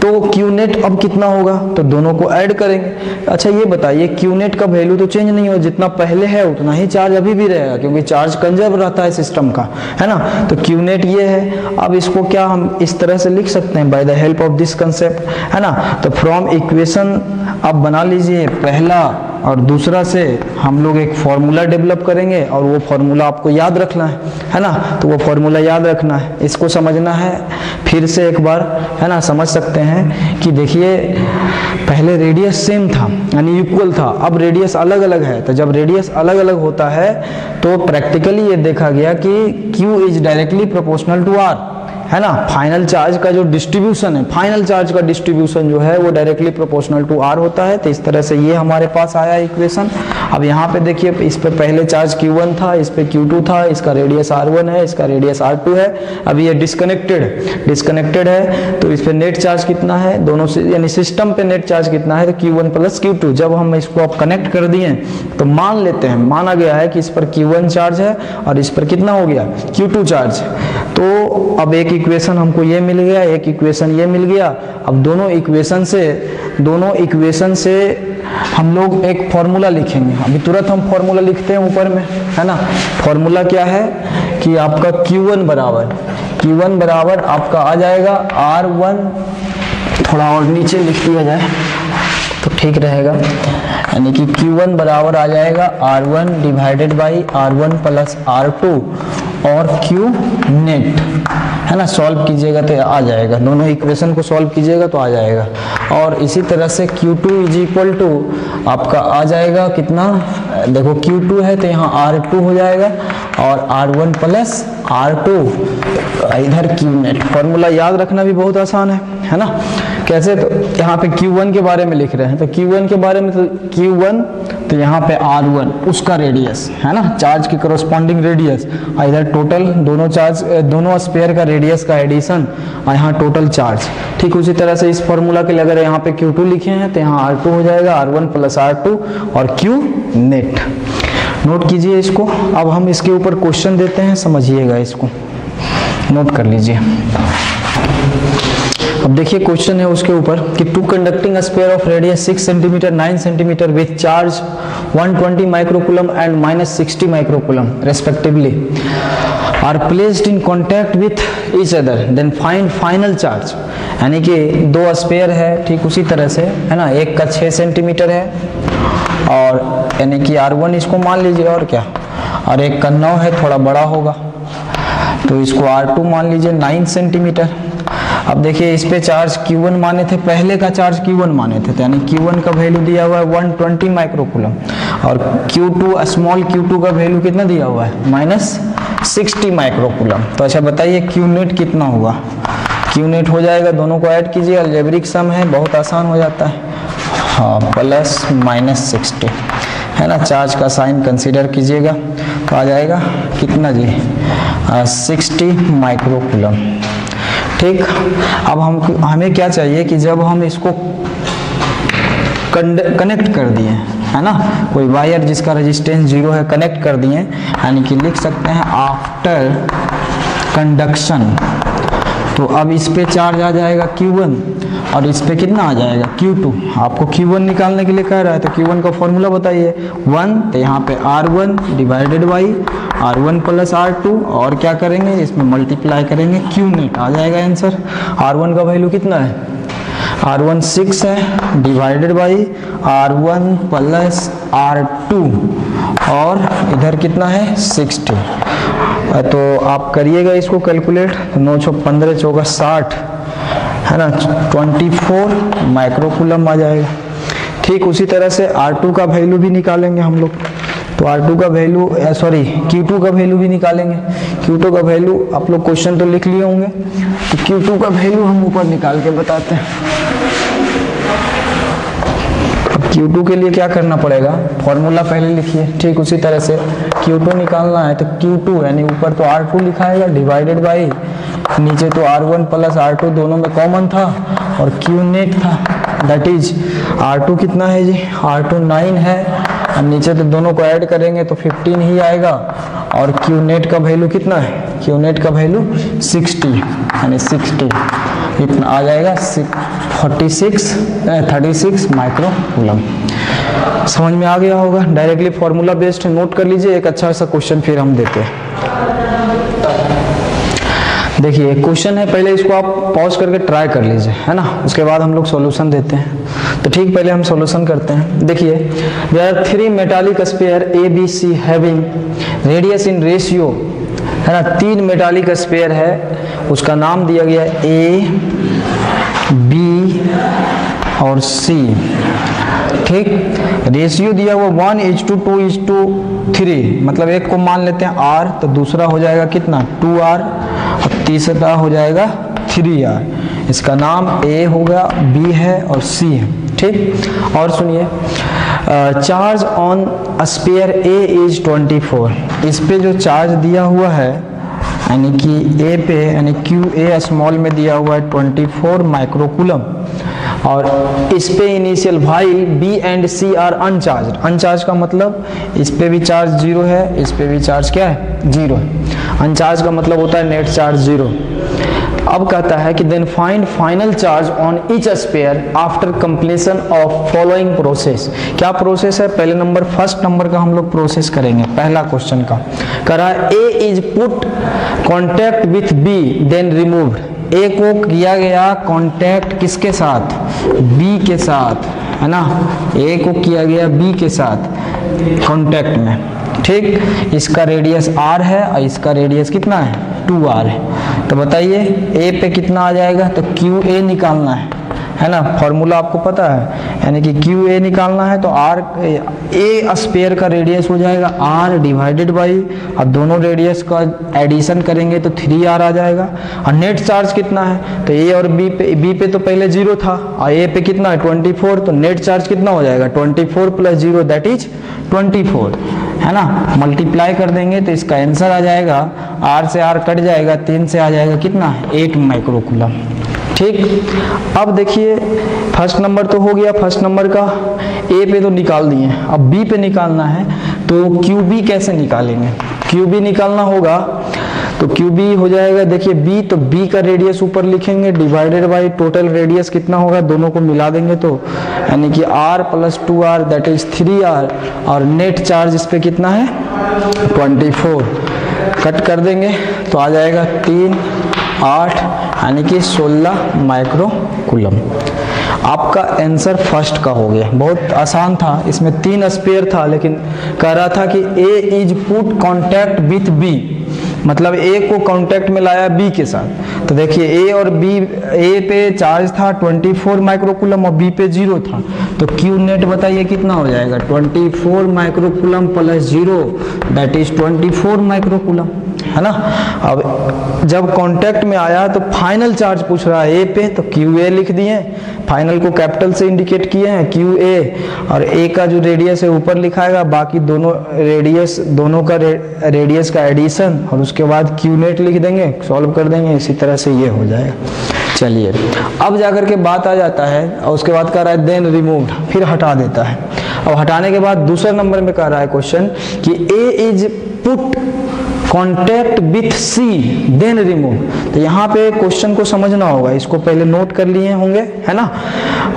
तो Q नेट अब कितना होगा, तो दोनों को ऐड करेंगे। अच्छा ये बताइए Q नेट का वैल्यू तो चेंज नहीं हो, जितना पहले है उतना ही चार्ज अभी भी रहेगा, क्योंकि चार्ज कंजर्व रहता है सिस्टम का, है ना। तो Q नेट ये है। अब इसको क्या हम इस तरह से लिख सकते हैं, by the help of this concept, है ना। तो फ्रॉम इक्वेशन आप बना लीजिए पहला और दूसरा से हम लोग एक फॉर्मूला डेवलप करेंगे, और वो फॉर्मूला आपको याद रखना है ना। तो वो फॉर्मूला याद रखना है, इसको समझना है फिर से एक बार, है ना। समझ सकते हैं कि देखिए पहले रेडियस सेम था यानी इक्वल था, अब रेडियस अलग अलग है। तो जब रेडियस अलग अलग होता है तो प्रैक्टिकली ये देखा गया कि Q is directly proportional to R, है ना। फाइनल चार्ज का जो डिस्ट्रीब्यूशन है, फाइनल चार्ज का डिस्ट्रीब्यूशन जो है वो डायरेक्टली प्रोपोर्शनल टू R होता है। तो इस तरह से ये हमारे पास आया इक्वेशन। अब यहाँ पे देखिए इस पे पहले चार्ज Q1 था, इस पे Q2 था, इसका रेडियस R1 है, इसका रेडियस R2 है। अभी ये डिस्कनेक्टेड है, तो इस पे नेट चार्ज कितना है, दोनों से यानी सिस्टम पे नेट चार्ज कितना है, तो Q1 प्लस Q2। जब हम इसको अब कनेक्ट कर दिए तो मान लेते हैं, माना गया है कि इस पर Q1 चार्ज है और इस पर कितना हो गया, Q2 चार्ज। तो अब एक इक्वेशन हमको ये मिल गया, एक इक्वेशन ये मिल गया। अब दोनों इक्वेशन से हम लोग एक फॉर्मूला लिखेंगे। अभी तुरंत हम फॉर्मूला लिखते हैं ऊपर में, है ना। फॉर्मूला क्या है कि आपका Q1 बराबर आपका आ जाएगा R1, थोड़ा और नीचे लिख दिया जाए तो ठीक रहेगा, यानी कि Q1 बराबर आ जाएगा R1 divided by R1 plus R2 और Q नेट, है ना। सॉल्व कीजिएगा तो आ जाएगा, दोनों इक्वेशन को सॉल्व कीजिएगा तो आ जाएगा। और इसी तरह से Q2 इज इक्वल टू आपका आ जाएगा कितना, देखो Q2 है तो यहाँ R2 हो जाएगा और R1 प्लस R2 इधर Q नेट। फॉर्मूला याद रखना भी बहुत आसान है ना। कैसे, तो यहाँ पे Q1 के बारे में लिख रहे हैं, तो Q1 के बारे में तो Q1 तो यहाँ पे R1 उसका रेडियस, है ना, चार्ज की करस्पॉन्डिंग रेडियस, इधर टोटल दोनों स्पेयर का रेडियस का एडिशन और यहाँ टोटल चार्ज। ठीक उसी तरह से इस फॉर्मूला के लिए अगर यहाँ पे Q2 लिखे हैं तो यहाँ R2 हो जाएगा, R1 प्लस R2 और Q नेट। नोट कीजिए इसको। अब हम इसके ऊपर क्वेश्चन देते हैं, समझिएगा इसको, नोट कर लीजिए। अब देखिए क्वेश्चन है उसके ऊपर कि two conducting sphere of radius 6 centimetre 9 centimetre with charge 120 microcoulomb and -60 microcoulomb respectively are placed in contact with each other then find final charge. यानी कि दो स्पेयर है, ठीक उसी तरह से, है ना। एक का 6 सेंटीमीटर है और यानी कि R1 इसको मान लीजिए, और क्या, और एक का 9 है, थोड़ा बड़ा होगा तो इसको R2 मान लीजिए 9 सेंटीमीटर। अब देखिए इस पे चार्ज Q1 माने थे, पहले का चार्ज Q1 माने थे, तो यानी Q1 का वैल्यू दिया हुआ है 120 माइक्रोकूलम और Q2 स्मॉल Q2 का वैल्यू कितना दिया हुआ है, -60 माइक्रोकूलम। तो अच्छा बताइए Q नेट कितना होगा। Q नेट हो जाएगा, दोनों को ऐड कीजिए, अलजेब्रिक सम है, बहुत आसान हो जाता है, हाँ, प्लस -60, है ना। चार्ज का साइन कंसीडर कीजिएगा तो आ जाएगा कितना जी, 60 माइक्रोकूलम। ठीक, अब हमें क्या चाहिए कि जब हम इसको कनेक्ट कर दिए, है ना, कोई वायर जिसका रेजिस्टेंस 0 है कनेक्ट कर दिए, यानी कि लिख सकते हैं आफ्टर कंडक्शन। तो अब इस पे चार्ज आ जाएगा Q1 और इस पे कितना आ जाएगा Q2। आपको Q1 निकालने के लिए कह रहा है तो Q1 का फॉर्मूला बताइए, 1 तो यहाँ पे R1 divided by R1 plus R2 और क्या करेंगे, इसमें मल्टीप्लाई करेंगे, Q नेट आ जाएगा आंसर। R1 का वैल्यू कितना है, R1 6 है divided by R1 plus R2 और इधर कितना है 60। तो आप करिएगा इसको कैलकुलेट, 9 × 15 = 60, है ना, 24 माइक्रोकूलम आ जाएगा। ठीक उसी तरह से R2 का वैल्यू भी निकालेंगे हम लोग, तो R2 का वैल्यू सॉरी Q2 का वैल्यू भी निकालेंगे। Q2 का वैल्यू आप लोग क्वेश्चन तो लिख लिए होंगे, तो Q2 का वैल्यू हम ऊपर निकाल के बताते हैं। Q2 के लिए क्या करना पड़ेगा, फॉर्मूला पहले लिखिए, ठीक उसी तरह से Q2 निकालना है तो Q2 यानी ऊपर तो R2 लिखाएगा डिवाइडेड बाई नीचे तो R1 प्लस R2 दोनों में कॉमन था और Q नेट था, दैट इज R2 कितना है जी, R2 9 है और नीचे तो दोनों को ऐड करेंगे तो 15 ही आएगा और Q नेट का वैल्यू कितना है, Q नेट का वैल्यू 60 यानी 60 इतना आ जाएगा 36 माइक्रो कूलम। समझ में आ गया होगा, डायरेक्टली फॉर्मूला बेस्ड नोट कर लीजिए। एक अच्छा सा क्वेश्चन फिर हम देते हैं। देखिए क्वेश्चन है, पहले इसको आप पॉज करके ट्राई कर लीजिए, है ना, उसके बाद हम लोग सॉल्यूशन देते हैं। तो ठीक पहले हम सॉल्यूशन करते हैं। देखिए there are 3 metallic sphere A B C having radius in ratio, है ना, 3 मेटालिक स्फीयर है, उसका नाम दिया गया ए बी और सी, ठीक, रेशियो दिया हुआ 1:2:3, मतलब एक को मान लेते हैं R तो दूसरा हो जाएगा कितना 2R और तीसरा हो जाएगा 3R। इसका नाम A होगा, B है और C है, ठीक। और सुनिए charge on sphere A is 24, इस पे जो चार्ज दिया हुआ है यानी कि A पे यानी QA स्मॉल में दिया हुआ है 24 माइक्रोकूलम और इस पे initial while B and C are uncharge. Uncharge का मतलब इस पे भी चार्ज 0 है, इस पे भी चार्ज क्या है 0 है। अनचार्ज का मतलब होता है नेट चार्ज 0। अब कहता है कि then find final charge on each sphere after completion of following process. क्या प्रोसेस है, पहले नंबर फर्स्ट नंबर का हम लोग प्रोसेस करेंगे। पहला क्वेश्चन का कह रहा है A is put contact with B then removed. A को किया गया कांटेक्ट किसके साथ, बी के साथ, है ना, ए को किया गया बी के साथ कांटेक्ट में, ठीक। इसका रेडियस r है और इसका रेडियस कितना है 2r है। तो बताइए ए पे कितना आ जाएगा, तो QA निकालना है ना, फॉर्मूला आपको पता है, यानी कि QA निकालना है तो R A स्फीयर का रेडियस हो जाएगा R डिवाइडेड बाई, अब दोनों रेडियस का एडिशन करेंगे तो 3R आ जाएगा। और नेट चार्ज कितना है, तो A और B पे तो पहले 0 था और A पे कितना है 24, तो नेट चार्ज कितना हो जाएगा 24 प्लस 0 दैट इज 24, है ना, मल्टीप्लाई कर देंगे तो इसका आंसर आ जाएगा, R से R कट जाएगा, 3 से आ जाएगा कितना 8 माइक्रोकूलम, ठीक। अब देखिए फर्स्ट नंबर तो हो गया, फर्स्ट नंबर का ए पे तो निकाल दिए, अब बी पे निकालना है तो QB कैसे निकालेंगे, QB निकालना होगा तो QB हो जाएगा, देखिए B तो B का रेडियस ऊपर लिखेंगे डिवाइडेड बाई टोटल रेडियस कितना होगा, दोनों को मिला देंगे तो यानी कि R plus 2R that is 3R और नेट चार्ज इस पे कितना है 24, कट कर देंगे तो आ जाएगा 3 8 यानी कि 16 माइक्रोकूलम। आपका आंसर फर्स्ट का हो गया, बहुत आसान था, इसमें 3 स्फीयर था लेकिन कह रहा था कि A is put contact with B, मतलब A को कॉन्टैक्ट में लाया B के साथ। तो देखिए A और B, A पे चार्ज था 24 माइक्रोकूलम और B पे 0 था, तो Q नेट बताइए कितना हो जाएगा 24 microcoulomb plus 0 that is 24 microcoulomb, है ना। अब जब कांटेक्ट में आया तो फाइनल चार्ज पूछ रहा है ए पे, तो QA लिख दिए, फाइनल को कैपिटल से इंडिकेट किए हैं QA, और ए का जो रेडियस है ऊपर लिखाएगा, बाकी दोनों रेडियस, दोनों का रेडियस का एडिशन और उसके बाद Q नेट लिख देंगे, सॉल्व कर देंगे, इसी तरह से ये हो जाएगा। चलिए अब जाकर के बात आ जाता है और उसके बाद कह रहा है देन रिमूव्ड, फिर हटा देता है। अब हटाने के बाद दूसरे नंबर में कह रहा है क्वेश्चन कि A is put contact with C then remove. तो यहाँ पे क्वेश्चन को समझना होगा, इसको पहले नोट कर लिए होंगे, है ना।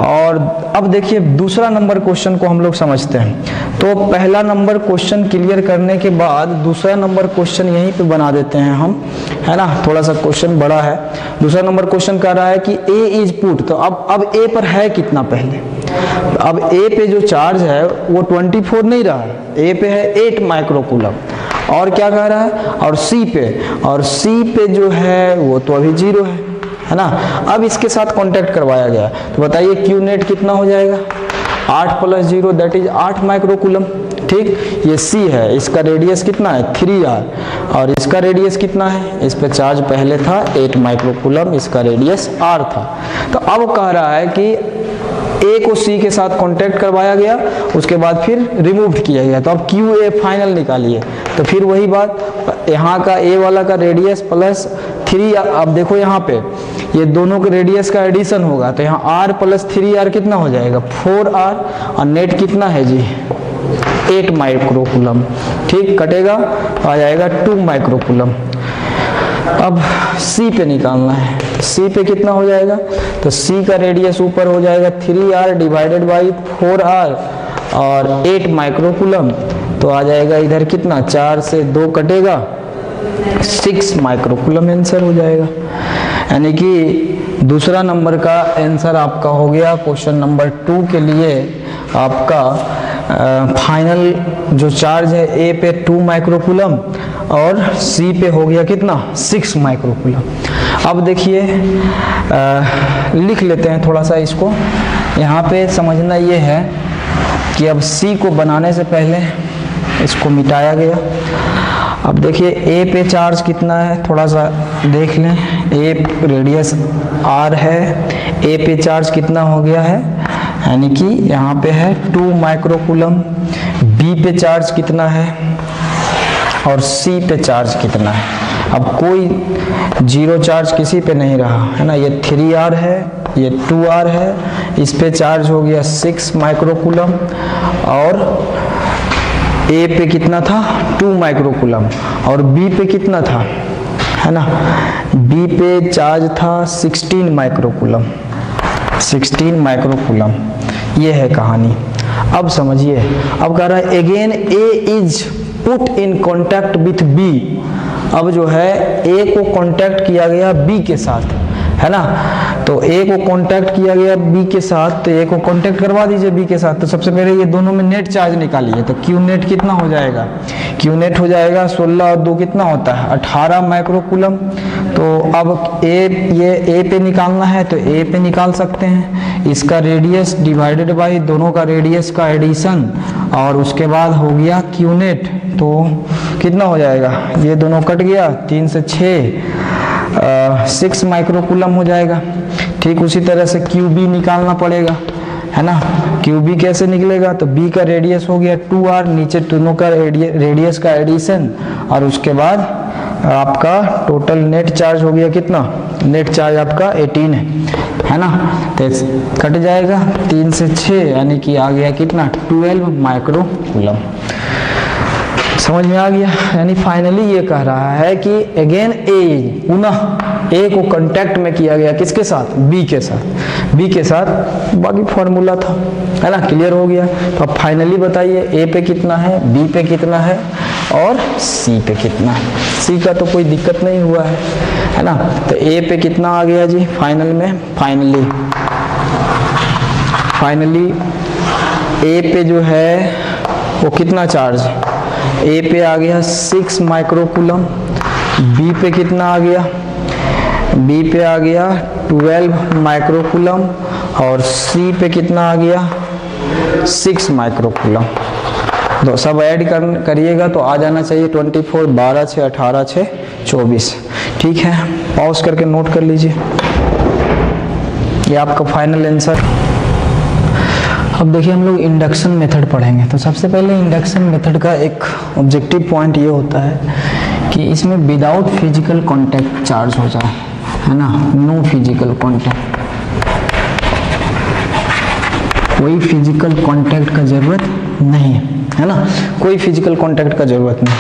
और अब देखिए दूसरा नंबर क्वेश्चन को हम लोग समझते हैं। तो पहला नंबर क्वेश्चन क्लियर करने के बाद दूसरा नंबर क्वेश्चन यहीं पे बना देते हैं हम, है ना, थोड़ा सा क्वेश्चन बड़ा है। दूसरा नंबर क्वेश्चन कह रहा है कि A इज पुट, तो अब A पर है कितना पहले, अब A पे जो चार्ज है वो 24 नहीं रहा है, A पे है 8 माइक्रोकूलम, और क्या कह रहा है, और C पे जो है वो तो अभी 0 है ना। अब इसके साथ कांटेक्ट करवाया गया, तो बताइए Q नेट कितना हो जाएगा 8 प्लस 0 दैट इज 8 माइक्रोकूलम, ठीक, ये C है, इसका रेडियस कितना है 3r, और इसका रेडियस कितना है, इस पे चार्ज पहले था 8 माइक्रोकूलम, इसका रेडियस r था। तो अब कह रहा है कि A को C के साथ कांटेक्ट करवाया गया, उसके बाद फिर रिमूव किया गया, तो अब QA फाइनल निकालिए। तो फिर वही बात, यहाँ का A वाला का रेडियस प्लस 3, अब देखो यहाँ पे ये दोनों के रेडियस का एडिशन होगा, तो यहाँ r प्लस 3r कितना हो जाएगा 4r, और नेट कितना है जी 8 माइक्रोकूलम, ठीक, कटेगा आ जाएगा 2 माइक्रोकूलम। अब C पे निकालना है, C पे कितना हो जाएगा, तो C का रेडियस ऊपर हो जाएगा 3r डिवाइडेड बाई 4r और 8 माइक्रोकूलम, तो आ जाएगा इधर कितना, 4 से 2 कटेगा 6 माइक्रोकूलम आंसर हो जाएगा। यानी कि दूसरा नंबर का आंसर आपका हो गया क्वेश्चन नंबर 2 के लिए। आपका फाइनल जो चार्ज है A पे 2 माइक्रोकूलम और C पे हो गया कितना 6 माइक्रोकूलम। अब देखिए लिख लेते हैं थोड़ा सा इसको। यहाँ पे समझना ये है कि अब C को बनाने से पहले इसको मिटाया गया। अब देखिए A पे चार्ज कितना है, थोड़ा सा देख लें। A रेडियस R है, A पे चार्ज कितना हो गया है, यानी कि यहाँ पे है 2 माइक्रोकूलम। B पे चार्ज कितना है और C पे चार्ज कितना है। अब कोई जीरो चार्ज किसी पे नहीं रहा है ना, ये 3R है, ये 2R है, इस पे चार्ज हो गया 6 माइक्रोकूलम और A पे कितना था 2 माइक्रोकूलम और B पे कितना था, है ना, B पे चार्ज था 16 माइक्रोकूलम, 16 माइक्रोकूलम। ये है कहानी। अब समझिए, अब कह रहा है again A is put in contact with B। अब जो है A को कॉन्टैक्ट किया गया B के साथ, है ना, तो A को कांटेक्ट किया गया B के साथ, तो A को कांटेक्ट करवा दीजिए B के साथ। तो सबसे पहले ये दोनों में नेट चार्ज निकालिए, तो Q नेट कितना हो जाएगा, Q नेट हो जाएगा 16 और 2 कितना होता है 18 माइक्रोकूलम। तो अब ये A पे निकालना है तो A पे निकाल सकते हैं, इसका रेडियस डिवाइडेड बाई दोनों का रेडियस का एडिशन और उसके बाद हो गया Q नेट, तो कितना हो जाएगा, ये दोनों कट गया, 3 से 6 माइक्रोकूलम हो जाएगा। ठीक उसी तरह से QB निकालना पड़ेगा, है ना। QB कैसे निकलेगा, तो B का रेडियस हो गया 2R, नीचे दोनों का रेडियस का एडिशन और उसके बाद आपका टोटल नेट चार्ज हो गया कितना, नेट चार्ज आपका 18 है ना, तो कट जाएगा 3 से 6 यानी कि आ गया कितना 12 माइक्रोकूलम। समझ में आ गया। यानी फाइनली ये कह रहा है कि अगेन A, पुनः A को कांटेक्ट में किया गया किसके साथ, B के साथ, B के साथ बाकी फॉर्मूला था, है ना, क्लियर हो गया। तो अब फाइनली बताइए A पे कितना है, B पे कितना है और C पे कितना है। C का तो कोई दिक्कत नहीं हुआ है ना, तो A पे कितना आ गया जी फाइनल में, फाइनली A पे जो है वो कितना चार्ज, A पे आ गया 6 माइक्रोकूलम, B पे कितना आ गया, B पे आ गया 12 माइक्रोकूलम और C पे कितना आ गया 6 माइक्रोकूलम। तो सब ऐड करिएगा तो आ जाना चाहिए 24, 12 6 18 6 24। ठीक है, पॉज करके नोट कर लीजिए, ये आपका फाइनल आंसर। अब देखिए हम लोग इंडक्शन मेथड पढ़ेंगे। तो सबसे पहले इंडक्शन मेथड का एक ऑब्जेक्टिव पॉइंट ये होता है कि इसमें विदाउट फिजिकल कांटेक्ट चार्ज हो जाए, है ना, नो फिजिकल कांटेक्ट, कोई फिजिकल कांटेक्ट का जरूरत नहीं है ना, कोई फिजिकल कांटेक्ट का जरूरत नहीं।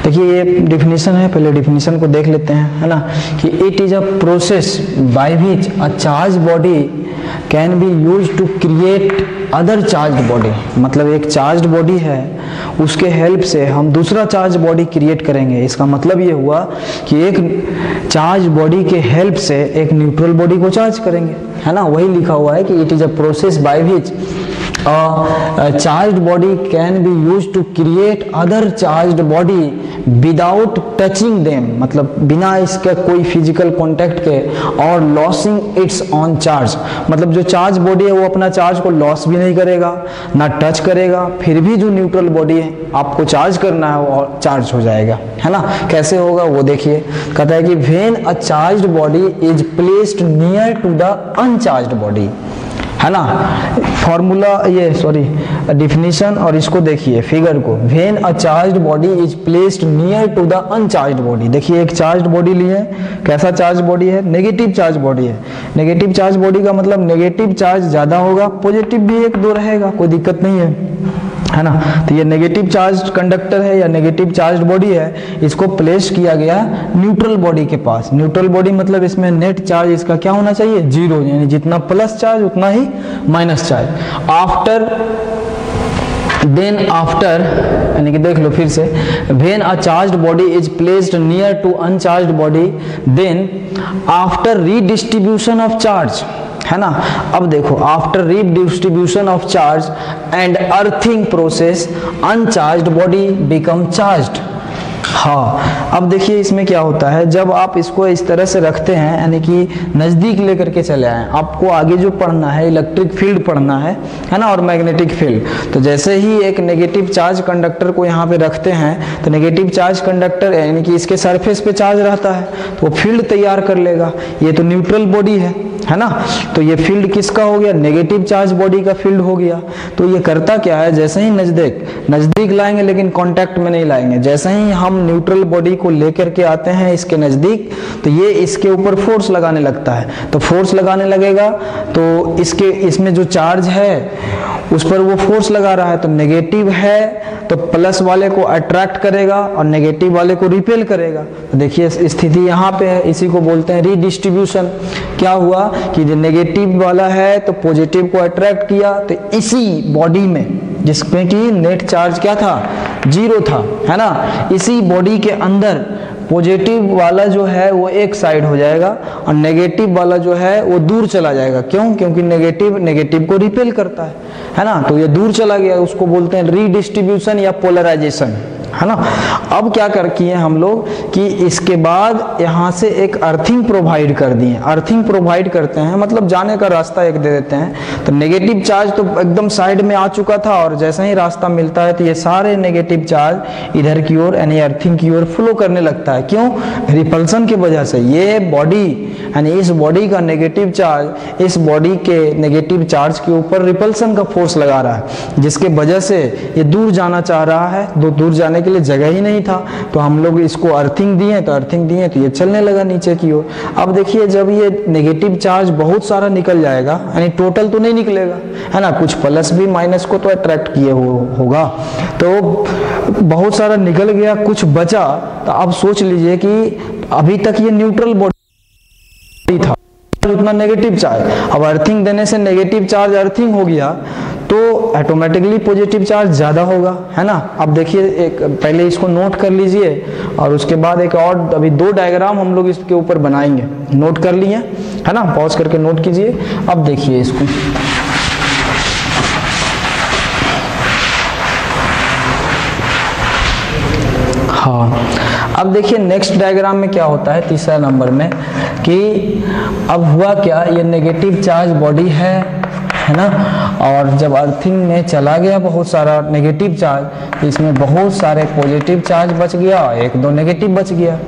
देखिए ये डिफिनीशन है, पहले डिफिनीशन को देख लेते हैं, है ना, कि it is a process by which a charge body can be use to create other charge body. मतलब एक चार्ज बॉडी है, उसके हेल्प से हम दूसरा चार्ज बॉडी क्रिएट करेंगे। इसका मतलब ये हुआ कि एक चार्ज बॉडी के हेल्प से एक न्यूट्रल बॉडी को चार्ज करेंगे, है ना, वही लिखा हुआ है कि it is a process by which a charged body can be used to create other charged body without touching them, मतलब बिना इसका कोई फिजिकल कॉन्टैक्ट के, और लॉसिंग इट्स ऑन चार्ज, मतलब जो चार्ज बॉडी है वो अपना चार्ज को लॉस भी नहीं करेगा ना टच करेगा, फिर भी जो न्यूट्रल बॉडी है आपको चार्ज करना है वो चार्ज हो जाएगा, है ना। कैसे होगा वो देखिए, कहता है कि when a charged body is placed near to the uncharged body, है ना। फॉर्मूला ये डिफिनीशन, और इसको देखिए फिगर को, when a charged body is placed near to the uncharged body. देखिए एक चार्ज्ड बॉडी लिए, कैसा चार्ज बॉडी है, नेगेटिव चार्ज बॉडी है। नेगेटिव चार्ज बॉडी का मतलब नेगेटिव चार्ज ज्यादा होगा, पॉजिटिव भी एक दो रहेगा, कोई दिक्कत नहीं है ना। तो ये नेगेटिव चार्ज कंडक्टर है या नेगेटिव चार्ज बॉडी है, इसको प्लेस किया गया न्यूट्रल बॉडी के पास। न्यूट्रल बॉडी मतलब इसमें नेट चार्ज इसका क्या होना चाहिए, जीरो, यानी जितना प्लस चार्ज उतना ही माइनस चार्ज। आफ्टर यानी कि देख लो फिर से, when a charged body is placed near to uncharged body, then after redistribution of charge, है ना। अब देखो, after redistribution of charge and earthing process uncharged body become charged. हाँ, अब देखिए इसमें क्या होता है, जब आप इसको इस तरह से रखते हैं, यानी कि नज़दीक लेकर के चले आए, आपको आगे जो पढ़ना है इलेक्ट्रिक फील्ड पढ़ना है ना, और मैग्नेटिक फील्ड। तो जैसे ही एक नेगेटिव चार्ज कंडक्टर को यहाँ पे रखते हैं, तो नेगेटिव चार्ज कंडक्टर यानी कि इसके सरफेस पे चार्ज रहता है तो वो फील्ड तैयार कर लेगा। ये तो न्यूट्रल बॉडी है ना, तो ये फील्ड किसका हो गया, नेगेटिव चार्ज बॉडी का फील्ड हो गया। तो ये करता क्या है, जैसे ही नज़दीक लाएंगे लेकिन कांटेक्ट में नहीं लाएंगे, जैसे ही हम न्यूट्रल बॉडी को लेकर के आते हैं इसके नज़दीक, तो ये इसके ऊपर फोर्स लगाने लगता है। तो फोर्स लगाने लगेगा तो इसमें जो चार्ज है उस पर वो फोर्स लगा रहा है, तो नेगेटिव है तो प्लस वाले को अट्रैक्ट करेगा और नेगेटिव वाले को रिपेल करेगा। तो देखिए स्थिति यहाँ पे है, इसी को बोलते हैं रीडिस्ट्रीब्यूशन। क्या हुआ कि जो नेगेटिव वाला है तो पॉजिटिव को अट्रैक्ट किया, तो इसी बॉडी में जिसमें कि नेट चार्ज क्या था, जीरो था, है ना, इसी बॉडी के अंदर पॉजिटिव वाला जो है वो एक साइड हो जाएगा और नेगेटिव वाला जो है वो दूर चला जाएगा। क्यों? क्योंकि नेगेटिव को रिपेल करता है ना, तो ये दूर चला गया, उसको बोलते हैं रीडिस्ट्रीब्यूशन या पोलराइजेशन, है ना। अब क्या किए हम लोग कि इसके बाद यहाँ से एक अर्थिंग प्रोवाइड कर दिए। अर्थिंग प्रोवाइड करते हैं मतलब जाने का रास्ता एक दे देते हैं। तो नेगेटिव चार्ज तो एकदम साइड में आ चुका था और जैसे ही रास्ता मिलता है तो ये सारे नेगेटिव चार्ज इधर की ओर यानी अर्थिंग की ओर फ्लो करने लगता है। क्यों? रिपल्सन की वजह से। ये बॉडी यानी इस बॉडी का नेगेटिव चार्ज इस बॉडी के नेगेटिव चार्ज के ऊपर रिपल्सन का फोर्स लगा रहा है, जिसके वजह से ये दूर जाना चाह रहा है। दूर जाने के लिए जगह ही नहीं था, तो हम लोग इसको अर्थिंग दिए तो ये चलने लगा नीचे की ओर। अब देखिए जब ये नेगेटिव चार्ज बहुत सारा निकल जाएगा, यानी टोटल तो नहीं निकलेगा, है ना, कुछ प्लस भी माइनस को तो अट्रैक्ट किए होगा, तो बहुत सारा निकल गया, कुछ बचा। तो अब सोच लीजिए कि अभी तक ये न्यूट्रल बॉडी था, उतना नेगेटिव चार्ज, अब अर्थिंग देने से नेगेटिव चार्ज अर्थिंग हो गया तो ऑटोमेटिकली पॉजिटिव चार्ज ज्यादा होगा, है ना। अब देखिए एक पहले इसको नोट कर लीजिए और उसके बाद एक और अभी दो डायग्राम हम लोग इसके ऊपर बनाएंगे। नोट कर लिए, है ना, पॉज करके नोट कीजिए। अब देखिए इसको, हाँ, अब देखिए नेक्स्ट डायग्राम में क्या होता है, तीसरा नंबर में, कि अब हुआ क्या, ये नेगेटिव चार्ज बॉडी है ना, और जब अर्थिंग में चला गया बहुत सारा नेगेटिव चार्ज, तो इसमें बहुत सारे पॉजिटिव चार्ज बच गया, एक दो नेगेटिव बच गया।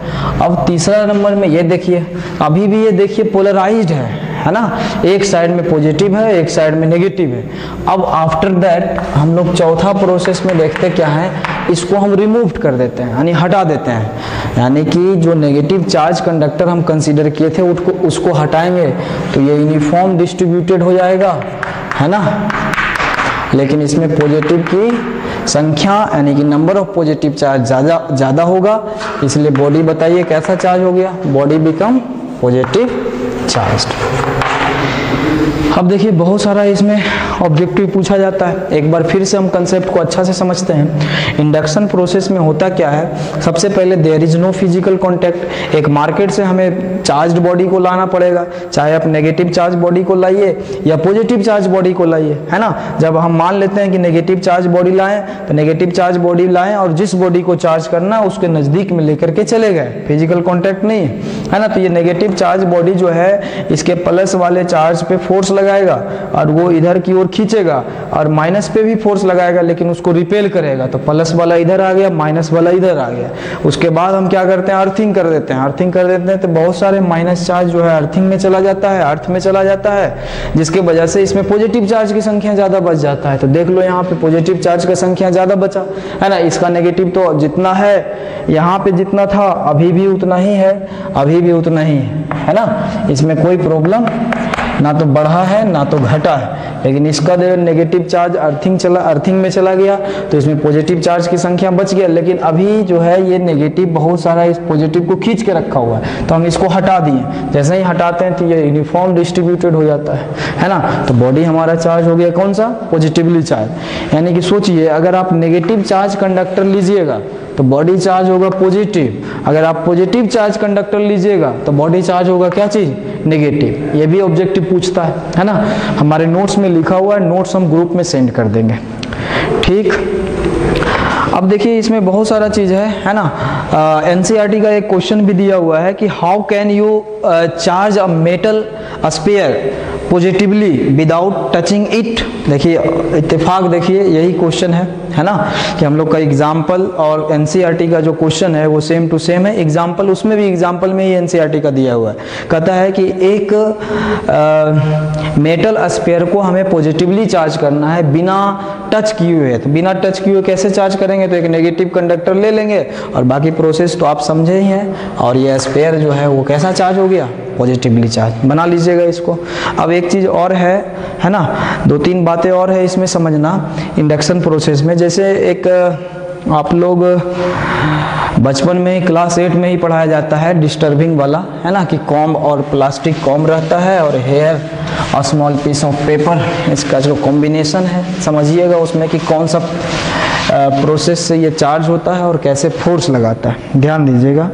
अब तीसरा नंबर में ये देखिए, अभी भी ये देखिए पोलराइज्ड है ना, एक साइड में पॉजिटिव है एक साइड में नेगेटिव है। अब आफ्टर दैट हम लोग चौथा प्रोसेस में देखते क्या है, इसको हम रिमूव कर देते हैं यानी हटा देते हैं, यानी कि जो नेगेटिव चार्ज कंडक्टर हम कंसीडर किए थे उसको हटाएंगे तो ये यूनिफॉर्म डिस्ट्रीब्यूटेड हो जाएगा, है ना, लेकिन इसमें पॉजिटिव की संख्या यानी कि नंबर ऑफ पॉजिटिव चार्ज ज़्यादा होगा, इसलिए बॉडी बताइए कैसा चार्ज हो गया, बॉडी बिकम पॉजिटिव चार्ज। अब देखिए बहुत सारा इसमें ऑब्जेक्टिव पूछा जाता है। एक बार फिर से हम कंसेप्ट को अच्छा से समझते हैं। इंडक्शन प्रोसेस में होता क्या है, सबसे पहले there is no physical contact. एक मार्केट से हमें चार्ज्ड बॉडी को लाना पड़ेगा, चाहे आप नेगेटिव चार्ज बॉडी को लाइए या पॉजिटिव चार्ज बॉडी को लाइए, है ना। जब हम मान लेते हैं कि नेगेटिव चार्ज बॉडी लाएं तो नेगेटिव चार्ज बॉडी लाएं और जिस बॉडी को चार्ज करना उसके नजदीक में लेकर के चले गए, फिजिकल कॉन्टैक्ट नहीं है ना। तो ये नेगेटिव चार्ज बॉडी जो है इसके प्लस वाले चार्ज पे फोर्स लगाएगा और वो इधर की ओर खींचेगा, और माइनस पे भी फोर्स लगाएगा लेकिन उसको रिपेल करेगा। तो प्लस वाला इधर आ गया, माइनस वाला इधर आ गया। उसके बाद हम क्या करते हैं, अर्थिंग कर देते हैं। अर्थिंग कर देते हैं तो बहुत सारे माइनस चार्ज जो है अर्थिंग में चला जाता है, अर्थ में चला जाता है, जिसके वजह से इसमें पॉजिटिव चार्ज की संख्या ज्यादा बच जाता है। तो देख लो यहाँ पे पॉजिटिव चार्ज की संख्या ज्यादा बचा, है ना। इसका नेगेटिव तो जितना है यहाँ पे जितना था अभी भी उतना ही है, अभी भी उतना ही है ना। इसमें कोई प्रॉब्लम ना तो बढ़ा है ना तो घटा है, लेकिन इसका नेगेटिव चार्ज अर्थिंग में चला गया तो इसमें पॉजिटिव चार्ज की संख्या बच गया। लेकिन अभी जो है ये नेगेटिव बहुत सारा इस पॉजिटिव को खींच के रखा हुआ है, तो हम इसको हटा दिए। जैसे ही हटाते हैं तो ये यूनिफॉर्म डिस्ट्रीब्यूटेड हो जाता है ना। तो बॉडी हमारा चार्ज हो गया कौन सा, पॉजिटिवली चार्ज। यानी कि सोचिए अगर आप नेगेटिव चार्ज कंडक्टर लीजिएगा तो बॉडी चार्ज होगा पॉजिटिव, अगर आप पॉजिटिव चार्ज कंडक्टर लीजिएगा तो बॉडी चार्ज होगा क्या चीज, नेगेटिव। ये भी ऑब्जेक्टिव पूछता है ना। हमारे नोट्स में लिखा हुआ है, नोट्स हम ग्रुप में सेंड कर देंगे, ठीक। अब देखिए इसमें बहुत सारा चीज है ना। एनसीईआरटी का एक क्वेश्चन भी दिया हुआ है कि how can you charge a metal sphere positively without touching it. देखिए इत्तेफाक, देखिए यही क्वेश्चन है ना, कि हम लोग का एग्जाम्पल और एनसीईआरटी का जो क्वेश्चन है वो सेम टू सेम है। एग्जाम्पल उसमें भी एग्जाम्पल में ही एनसीईआरटी का दिया हुआ है। कहता है कि एक मेटल स्फीयर को हमें पॉजिटिवली चार्ज करना है बिना टच किए हुए। तो बिना टच किए हुए कैसे चार्ज करेंगे, तो एक नेगेटिव कंडक्टर ले लेंगे और बाकी प्रोसेस तो आप समझे ही हैं। और ये स्फीयर जो है वो कैसा चार्ज हो गया, पॉजिटिवली चार्ज। बना लीजिएगा इसको। अब एक चीज और है ना, दो तीन बातें और है इसमें समझना इंडक्शन प्रोसेस में। जैसे एक आप लोग बचपन में क्लास 8 में ही पढ़ाया जाता है डिस्टर्बिंग वाला, है ना, कि कॉम्ब और प्लास्टिक कॉम्ब रहता है और हेयर और स्मॉल पीस ऑफ पेपर, इसका जो कॉम्बिनेशन है समझिएगा उसमें कि कौन सा प्रोसेस से ये चार्ज होता है और कैसे फोर्स लगाता है, ध्यान दीजिएगा,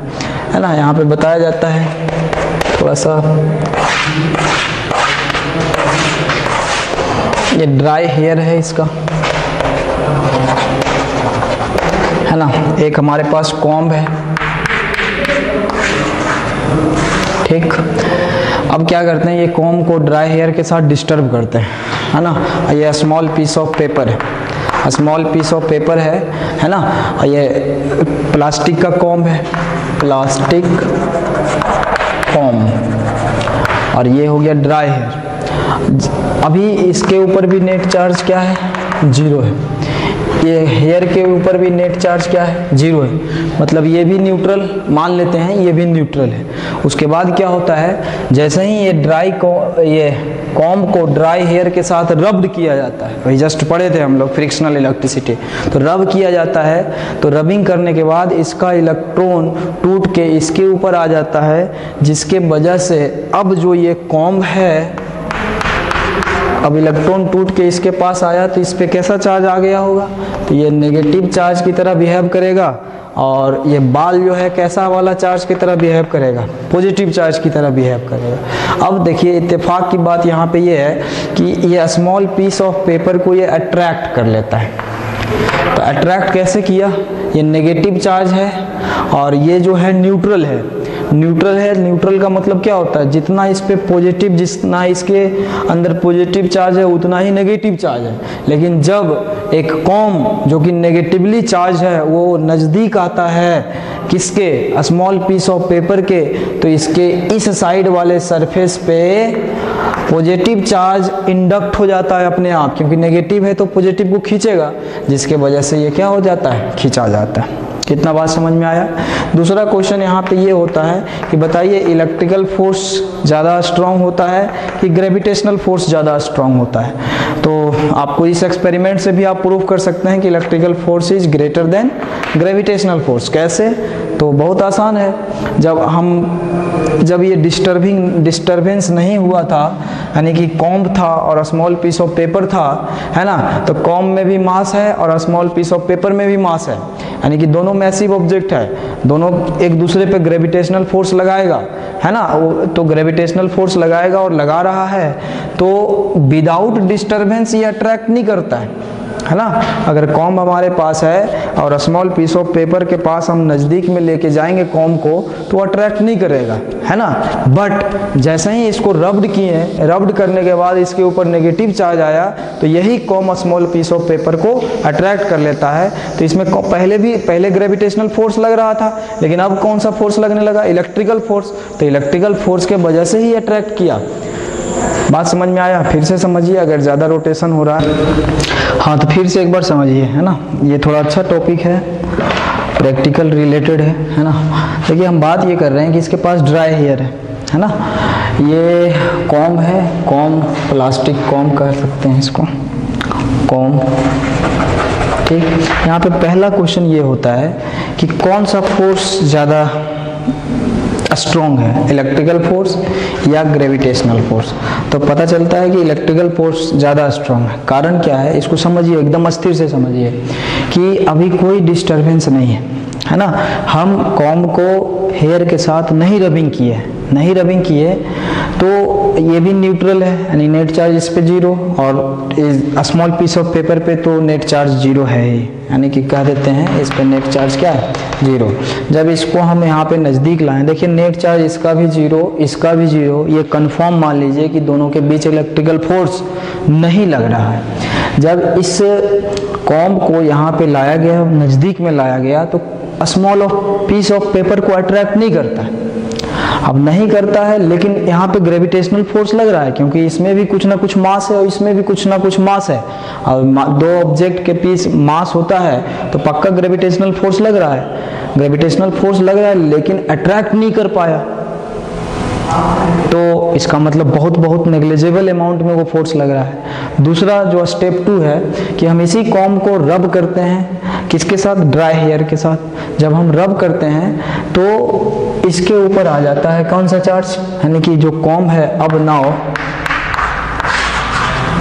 है ना। यहाँ पे बताया जाता है थोड़ा सा, ये ड्राई हेयर है इसका, है ना। एक हमारे पास कॉम्ब है, ठीक। अब क्या करते हैं, ये कॉम्ब को ड्राई हेयर के साथ डिस्टर्ब करते हैं, है ना। ये स्मॉल पीस ऑफ पेपर है, स्मॉल पीस ऑफ पेपर है ना। और ये प्लास्टिक का कॉम्ब है, प्लास्टिक कॉम्ब, और ये हो गया ड्राई हेयर। अभी इसके ऊपर भी नेट चार्ज क्या है, 0 है। ये हेयर के ऊपर भी नेट चार्ज क्या है, 0 है। मतलब ये भी न्यूट्रल मान लेते हैं, ये भी न्यूट्रल है। उसके बाद क्या होता है, जैसे ही ये कॉम्ब को ड्राई हेयर के साथ रब्ड किया जाता है, वही जस्ट पढ़े थे हम लोग फ्रिक्शनल इलेक्ट्रिसिटी, तो रब किया जाता है। तो रबिंग करने के बाद इसका इलेक्ट्रॉन टूट के इसके ऊपर आ जाता है, जिसके वजह से अब जो ये कॉम्ब है, अब इलेक्ट्रॉन टूट के इसके पास आया तो इस पे कैसा चार्ज आ गया होगा, तो ये नेगेटिव चार्ज की तरह बिहेव करेगा, और ये बाल जो है कैसा वाला चार्ज की तरह बिहेव करेगा, पॉजिटिव चार्ज की तरह बिहेव करेगा। अब देखिए इत्तेफाक की बात यहाँ पे ये है कि ये स्मॉल पीस ऑफ पेपर को ये अट्रैक्ट कर लेता है। तो अट्रैक्ट कैसे किया, ये नेगेटिव चार्ज है और ये जो है न्यूट्रल है। न्यूट्रल है, न्यूट्रल का मतलब क्या होता है, जितना इस पे पॉजिटिव, जितना इसके अंदर पॉजिटिव चार्ज है उतना ही नेगेटिव चार्ज है। लेकिन जब एक कॉम्ब जो कि नेगेटिवली चार्ज है वो नज़दीक आता है किसके, स्मॉल पीस ऑफ पेपर के, तो इसके इस साइड वाले सरफेस पे पॉजिटिव चार्ज इंडक्ट हो जाता है अपने आप, क्योंकि नेगेटिव है तो पॉजिटिव को खींचेगा, जिसके वजह से ये क्या हो जाता है, खींचा जाता है। कितना बात समझ में आया। दूसरा क्वेश्चन यहाँ पे ये होता है कि बताइए इलेक्ट्रिकल फोर्स ज़्यादा स्ट्रांग होता है कि ग्रेविटेशनल फोर्स ज़्यादा स्ट्रांग होता है। तो आपको इस एक्सपेरिमेंट से भी आप प्रूव कर सकते हैं कि electrical force is greater than gravitational force. कैसे? तो बहुत आसान है। जब ये डिस्टर्बेंस नहीं हुआ था, यानी कि कॉम्ब था और स्मॉल पीस ऑफ पेपर था, है ना, तो कॉम्ब में भी मास है और स्मॉल पीस ऑफ पेपर में भी मास है, यानी कि दोनों मैसिव ऑब्जेक्ट है, दोनों एक दूसरे पे ग्रेविटेशनल फोर्स लगाएगा, है ना, वो तो ग्रेविटेशनल फोर्स लगाएगा और लगा रहा है, तो विदाउट डिस्टर्बेंस ये अट्रैक्ट नहीं करता है ना। अगर कॉम्ब हमारे पास है और स्मॉल पीस ऑफ पेपर के पास हम नज़दीक में लेके जाएंगे कॉम्ब को, तो अट्रैक्ट नहीं करेगा, है ना। बट जैसे ही इसको रब्ड किए, रब्ड करने के बाद इसके ऊपर नेगेटिव चार्ज आया, तो यही comb small piece of paper को अट्रैक्ट कर लेता है। तो इसमें पहले ग्रेविटेशनल फोर्स लग रहा था, लेकिन अब कौन सा फोर्स लगने लगा? Electrical force. तो इलेक्ट्रिकल फोर्स के वजह से ही अट्रैक्ट किया। बात समझ में आया? फिर से समझिए, अगर ज़्यादा रोटेशन हो रहा है। हाँ, तो फिर से एक बार समझिए, है ना, ये थोड़ा अच्छा टॉपिक है, प्रैक्टिकल रिलेटेड है ना। देखिए हम बात ये कर रहे हैं कि इसके पास ड्राई हेयर है ना, ये कॉम्ब है, कॉम्ब प्लास्टिक कॉम्ब कह सकते हैं इसको, कॉम्ब, ठीक। यहाँ पे पहला क्वेश्चन ये होता है कि कौन सा फोर्स ज़्यादा स्ट्रॉन्ग है, इलेक्ट्रिकल फोर्स या ग्रेविटेशनल फोर्स। तो पता चलता है कि इलेक्ट्रिकल फोर्स ज़्यादा स्ट्रॉन्ग है। कारण क्या है? इसको समझिए, एकदम अस्थिर से समझिए कि अभी कोई डिस्टर्बेंस नहीं है ना। हम कॉम्ब को हेयर के साथ नहीं रबिंग किए, तो ये भी न्यूट्रल है, यानी नेट चार्ज इस पे जीरो, और स्मॉल पीस ऑफ पेपर पे तो नेट चार्ज जीरो है ही, यानी कि कह देते हैं इस पे नेट चार्ज क्या है? जीरो। जब इसको हम यहाँ पे नज़दीक लाएं, देखिए नेट चार्ज इसका भी जीरो, इसका भी जीरो, ये कंफर्म मान लीजिए कि दोनों के बीच इलेक्ट्रिकल फोर्स नहीं लग रहा है। जब इस कॉम्ब को यहाँ पे लाया गया, नज़दीक में लाया गया, तो स्मॉल पीस ऑफ पेपर को अट्रैक्ट नहीं करता है। अब नहीं करता है, लेकिन यहाँ पे ग्रेविटेशनल फोर्स लग रहा है, क्योंकि इसमें भी कुछ ना कुछ मास है और इसमें भी कुछ ना कुछ मास है, और दो ऑब्जेक्ट के बीच मास होता है तो पक्का ग्रेविटेशनल फोर्स लग रहा है। ग्रेविटेशनल फोर्स लग रहा है लेकिन अट्रैक्ट नहीं कर पाया, तो इसका मतलब बहुत नेग्लिजिबल अमाउंट में वो फोर्स लग रहा है। दूसरा जो स्टेप 2 है कि हम इसी कॉम्ब को रब करते हैं, किसके साथ? ड्राई हेयर के साथ। जब हम रब करते हैं तो इसके ऊपर आ जाता है कौन सा चार्ज? यानी कि जो कॉम्ब है,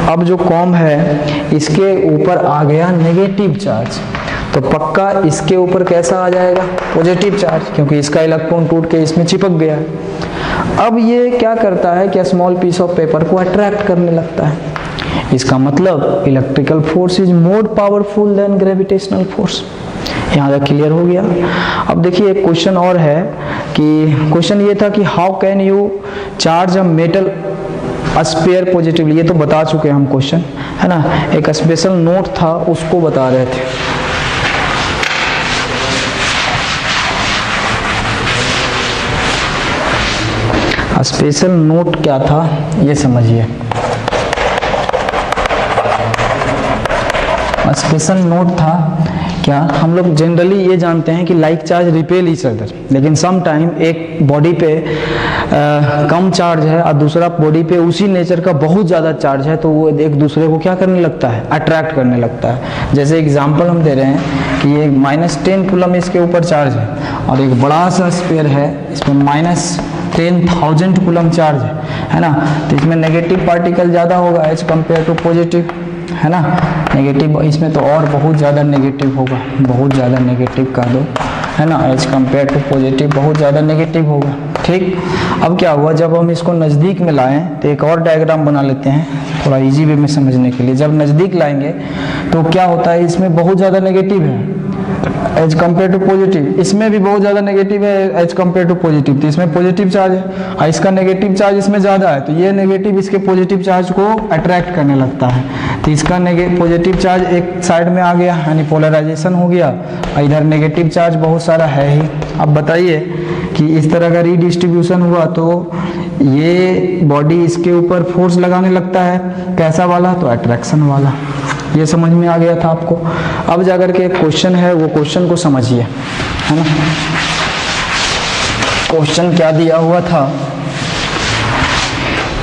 अब जो कॉम्ब है इसके ऊपर आ गया नेगेटिव चार्ज, तो पक्का इसके ऊपर कैसा आ जाएगा? पॉजिटिव चार्ज, क्योंकि इसका इलेक्ट्रॉन टूट के इसमें चिपक गया है। अब ये क्या करता है कि स्मॉल पीस ऑफ पेपर को अट्रैक्ट करने लगता है। इसका मतलब electrical force is more powerful than gravitational force. यहाँ तक क्लियर हो गया? अब देखिए एक क्वेश्चन और है कि क्वेश्चन ये था कि how can you charge a metal sphere positively. ये तो बता चुके हम क्वेश्चन, है ना। एक स्पेशल नोट था, उसको बता रहे थे। स्पेशल नोट क्या था ये समझिए। स्पेशल नोट था क्या? हम लोग जनरली ये जानते हैं कि like charge repel each other, लेकिन सम टाइम एक बॉडी पे कम चार्ज है और दूसरा बॉडी पे उसी नेचर का बहुत ज़्यादा चार्ज है, तो वो एक दूसरे को क्या करने लगता है? अट्रैक्ट करने लगता है। जैसे एग्जांपल हम दे रहे हैं कि ये -10 कूलम इसके ऊपर चार्ज है और एक बड़ा सा स्फीयर है, इसमें -10,000 कूलम चार्ज है ना। तो इसमें नेगेटिव पार्टिकल ज़्यादा होगा एज कम्पेयर टू पॉजिटिव, है ना। नेगेटिव इसमें तो और बहुत ज़्यादा नेगेटिव होगा, बहुत ज़्यादा नेगेटिव कर दो, है ना, एज कम्पेयर टू पॉजिटिव बहुत ज़्यादा नेगेटिव होगा, ठीक। अब क्या हुआ, जब हम इसको नज़दीक में लाएं तो एक और डायग्राम बना लेते हैं थोड़ा इजी वे में समझने के लिए। जब नज़दीक लाएंगे तो क्या होता है, इसमें बहुत ज़्यादा नेगेटिव है एज कम्पेयर टू पॉजिटिव, इसमें भी बहुत ज़्यादा नेगेटिव है एज कम्पेयर टू पॉजिटिव, तो इसमें पॉजिटिव चार्ज है और इसका नेगेटिव चार्ज इसमें ज़्यादा है, तो ये नेगेटिव इसके पॉजिटिव चार्ज को अट्रैक्ट करने लगता है। तो इसका पॉजिटिव चार्ज एक साइड में आ गया, यानी पोलराइजेशन हो गया, और इधर नेगेटिव चार्ज बहुत सारा है ही। अब बताइए कि इस तरह का रीडिस्ट्रीब्यूशन हुआ तो ये बॉडी इसके ऊपर फोर्स लगाने लगता है, कैसा वाला? तो अट्रैक्शन वाला। ये समझ में आ गया था आपको? अब जाकर के क्वेश्चन है, वो क्वेश्चन को समझिए, है ना। क्वेश्चन क्या दिया हुआ था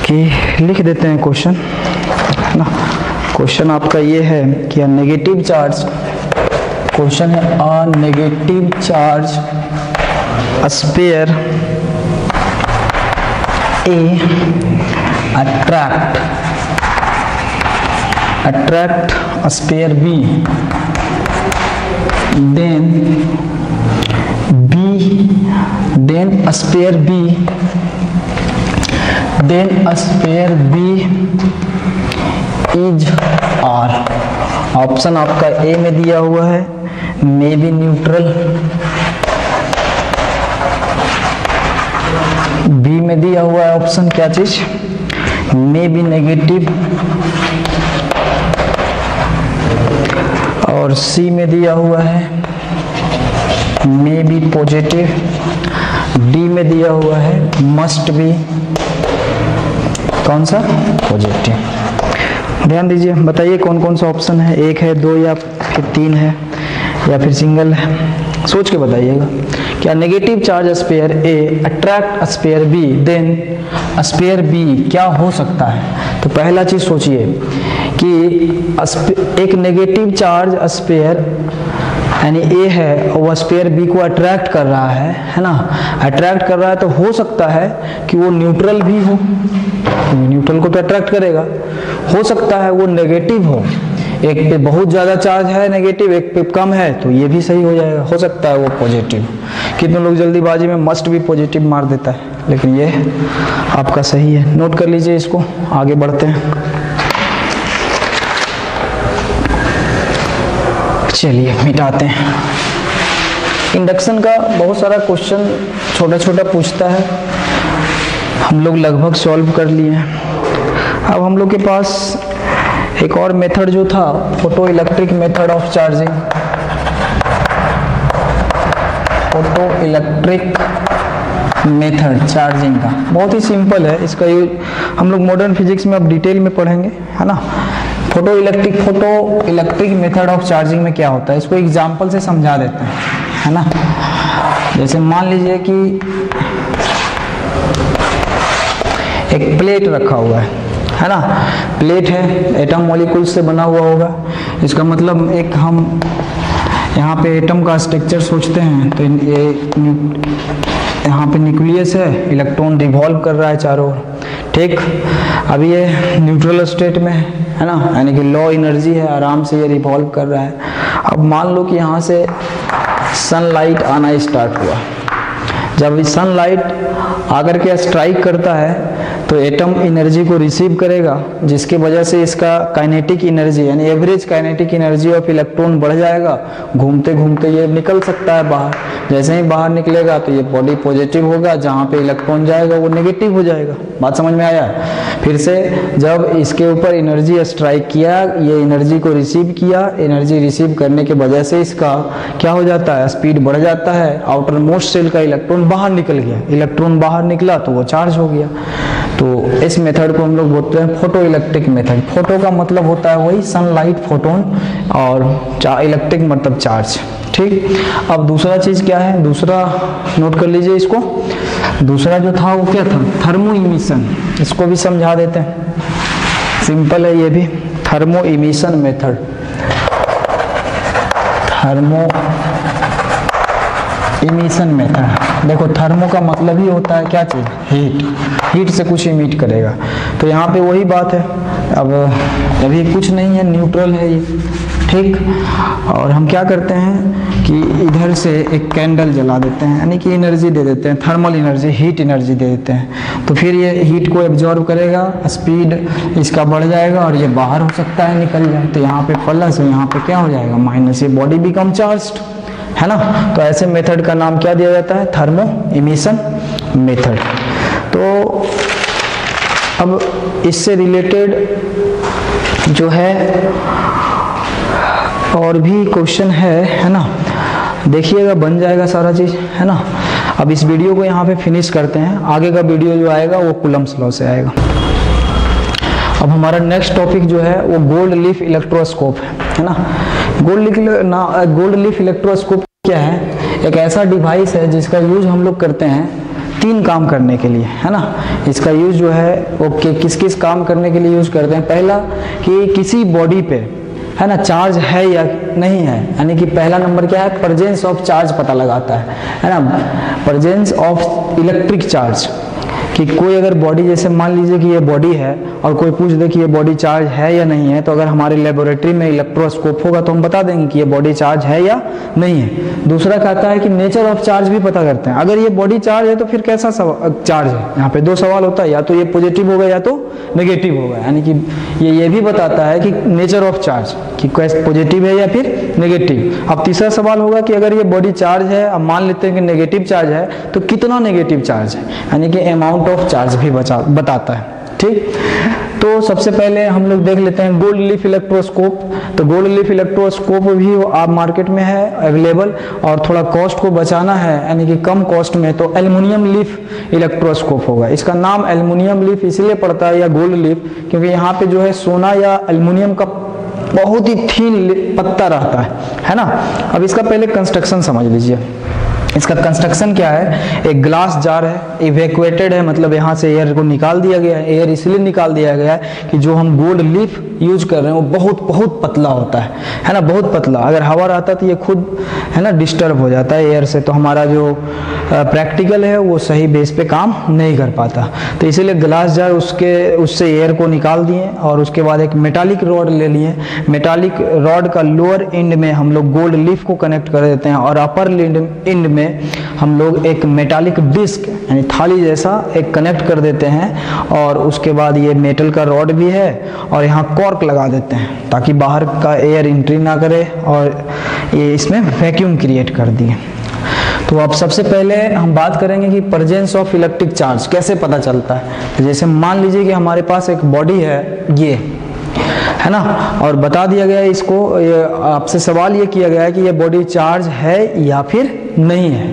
कि लिख देते हैं क्वेश्चन, है ना। क्वेश्चन आपका ये है कि नेगेटिव चार्ज, क्वेश्चन है a negative charge sphere A attract a sphere B, then a sphere B is R। Option आपका ए में दिया हुआ है मे बी न्यूट्रल, बी में दिया हुआ है ऑप्शन क्या चीज मे बी नेगेटिव, और सी में दिया हुआ है मे बी पॉजिटिव, डी में दिया हुआ है मस्ट बी कौन सा पॉजिटिव। ध्यान दीजिए, बताइए कौन कौन सा ऑप्शन है, एक है, दो या फिर तीन है या फिर सिंगल है, सोच के बताइएगा। क्या negative charge sphere A attract sphere B, then sphere B क्या हो सकता है। तो पहला चीज सोचिए कि एक नेगेटिव चार्ज स्फीयर यानी ए है और वह स्फीयर बी को अट्रैक्ट कर रहा है ना, अट्रैक्ट कर रहा है, तो हो सकता है कि वो न्यूट्रल भी हो, न्यूट्रल को तो अट्रैक्ट करेगा, हो सकता है वो नेगेटिव हो, एक पे बहुत ज़्यादा चार्ज है नेगेटिव, एक पे कम है, तो ये भी सही हो जाएगा, हो सकता है वो पॉजिटिव। कितने लोग जल्दीबाजी में मस्ट भी पॉजिटिव मार देता है, लेकिन ये आपका सही है, नोट कर लीजिए इसको, आगे बढ़ते हैं। चलिए मिटाते हैं। इंडक्शन का बहुत सारा क्वेश्चन छोटा छोटा पूछता है, हम लोग लगभग सॉल्व कर लिए हैं। अब हम लोग के पास एक और मेथड जो था photo electric method of charging, photo electric method charging का बहुत ही सिंपल है, इसका यूज हम लोग मॉडर्न फिजिक्स में अब डिटेल में पढ़ेंगे, है ना। Photo electric method of charging में क्या होता है, इसको एग्जांपल से समझा देते हैं, है ना। जैसे मान लीजिए कि एक प्लेट रखा हुआ है ना, प्लेट है, एटम मॉलिक्यूल्स से बना हुआ होगा, इसका मतलब एक हम यहाँ पे एटम का स्ट्रक्चर सोचते हैं, तो ये यहाँ पे न्यूक्लियस है, इलेक्ट्रॉन रिवॉल्व कर रहा है चारों ओर, ठीक। अभी ये न्यूट्रल स्टेट में है ना, यानी कि लो एनर्जी है, आराम से ये रिवॉल्व कर रहा है। अब मान लो कि यहाँ से सनलाइट आना स्टार्ट हुआ, जब सनलाइट आकर के स्ट्राइक करता है तो एटम एनर्जी को रिसीव करेगा, जिसके वजह से इसका काइनेटिक एनर्जी यानी average kinetic energy of electron बढ़ जाएगा, घूमते घूमते ये निकल सकता है बाहर। जैसे ही बाहर निकलेगा तो ये बॉडी पॉजिटिव होगा, जहाँ पे इलेक्ट्रॉन जाएगा वो नेगेटिव हो जाएगा। बात समझ में आया। फिर से जब इसके ऊपर एनर्जी स्ट्राइक किया, ये एनर्जी को रिसीव किया, एनर्जी रिसीव करने के वजह से इसका क्या हो जाता है, स्पीड बढ़ जाता है, आउटर मोस्ट शेल का इलेक्ट्रॉन बाहर निकल गया, इलेक्ट्रॉन बाहर निकला तो वो चार्ज हो गया। तो इस मेथड को हम लोग बोलते हैं फोटो इलेक्ट्रिक मेथड। फोटो का मतलब होता है वही सनलाइट, फोटोन, और इलेक्ट्रिक मतलब चार्ज, ठीक। अब दूसरा चीज क्या है, दूसरा नोट कर लीजिए इसको, दूसरा जो था वो क्या था, थर्मो इमिशन, इसको भी समझा देते हैं, सिंपल है ये भी, thermo emission method. Thermo emission method, देखो थर्मो का मतलब ही होता है क्या चीज, हीट, हीट से कुछ इमिट करेगा। तो यहाँ पे वही बात है, अब अभी कुछ नहीं है, न्यूट्रल है ये, ठीक। और हम क्या करते हैं कि इधर से एक कैंडल जला देते हैं, यानी कि एनर्जी दे देते हैं, थर्मल एनर्जी, हीट एनर्जी दे देते हैं, तो फिर ये हीट को एब्जॉर्ब करेगा, स्पीड इसका बढ़ जाएगा और ये बाहर हो सकता है निकल जाए, तो यहाँ पे प्लस है, यहाँ पे क्या हो जाएगा माइनस, ये बॉडी बिकम चार्ज्ड, है ना। तो ऐसे मेथड का नाम क्या दिया जाता है, थर्मो इमिशन मेथड। तो अब इससे रिलेटेड जो है और भी क्वेश्चन है ना, देखिएगा, बन जाएगा सारा चीज, है ना। अब इस वीडियो को यहाँ पे फिनिश करते हैं, आगे का वीडियो जो आएगा वो कूलम्ब्स लॉ से आएगा। अब हमारा नेक्स्ट टॉपिक जो है वो गोल्ड लीफ इलेक्ट्रोस्कोप है ना। गोल्ड लीफ इलेक्ट्रोस्कोप क्या है, एक ऐसा डिवाइस है जिसका यूज हम लोग करते हैं तीन काम करने के लिए, है ना। इसका यूज जो है वो किस किस काम करने के लिए यूज करते हैं। पहला कि किसी बॉडी पे, है ना, चार्ज है या नहीं है, यानी कि पहला नंबर क्या है, प्रेजेंस ऑफ चार्ज पता लगाता है ना, प्रेजेंस ऑफ इलेक्ट्रिक चार्ज। कि कोई अगर बॉडी, जैसे मान लीजिए कि ये बॉडी है और कोई पूछ दे कि ये बॉडी चार्ज है या नहीं है, तो अगर हमारे लेबोरेटरी में इलेक्ट्रोस्कोप होगा तो हम बता देंगे कि ये बॉडी चार्ज है या नहीं है। दूसरा कहता है कि नेचर ऑफ चार्ज भी पता करते हैं, अगर ये बॉडी चार्ज है तो फिर कैसा चार्ज है। यहाँ पे दो सवाल होता है, या तो ये पॉजिटिव होगा या तो नेगेटिव होगा, यानी कि ये भी बताता है कि नेचर ऑफ चार्ज कि कैसे पॉजिटिव है या फिर नेगेटिव। अब तीसरा सवाल होगा कि अगर ये बॉडी चार्ज है, अब मान लेते हैं कि नेगेटिव चार्ज है, तो कितना नेगेटिव चार्ज है, यानी कि अमाउंट ऑफ चार्ज भी बताता है। ठीक, तो सबसे पहले हम लोग देख लेते हैं गोल्ड लीफ इलेक्ट्रोस्कोप। तो गोल्ड लीफ इलेक्ट्रोस्कोप भी आप मार्केट में है अवेलेबल, और थोड़ा कॉस्ट को बचाना है यानी कि कम कॉस्ट में, तो एल्युमिनियम लीफ इलेक्ट्रोस्कोप होगा। इसका नाम एल्युमिनियम लीफ इसलिए पड़ता है या गोल्ड लीफ, क्योंकि यहाँ पे जो है सोना या एल्युमिनियम का बहुत ही थीन पत्ता रहता है ना। अब इसका पहले कंस्ट्रक्शन समझ लीजिए। इसका कंस्ट्रक्शन क्या है, एक ग्लास जार है, इवैक्यूएटेड है, मतलब यहाँ से एयर को निकाल दिया गया है। एयर इसलिए निकाल दिया गया है कि जो हम गोल्ड लीफ यूज कर रहे हैं वो बहुत बहुत पतला होता है ना, बहुत पतला। अगर हवा रहता तो ये खुद, है ना, डिस्टर्ब हो जाता है एयर से, तो हमारा जो प्रैक्टिकल है वो सही बेस पे काम नहीं कर पाता। तो इसीलिए ग्लास जार उससे एयर को निकाल दिए, और उसके बाद एक मेटालिक रॉड ले लिए। मेटालिक रॉड का लोअर एंड में हम लोग गोल्ड लीफ को कनेक्ट कर देते हैं, और अपर एंड में हम लोग एक मेटालिक डिस्क यानी थाली जैसा एक कनेक्ट कर देते हैं, और उसके बाद ये मेटल का रॉड भी है, और यहाँ कॉर्क लगा देते हैं ताकि बाहर का एयर एंट्री ना करे, और ये इसमें वैक्यूम क्रिएट कर दिए। तो अब सबसे पहले हम बात करेंगे कि प्रेजेंस ऑफ इलेक्ट्रिक चार्ज कैसे पता चलता है। तो जैसे मान लीजिए कि हमारे पास एक बॉडी है, ये है ना, और बता दिया गया है इसको, आपसे सवाल ये किया गया है कि ये बॉडी चार्ज है या फिर नहीं है।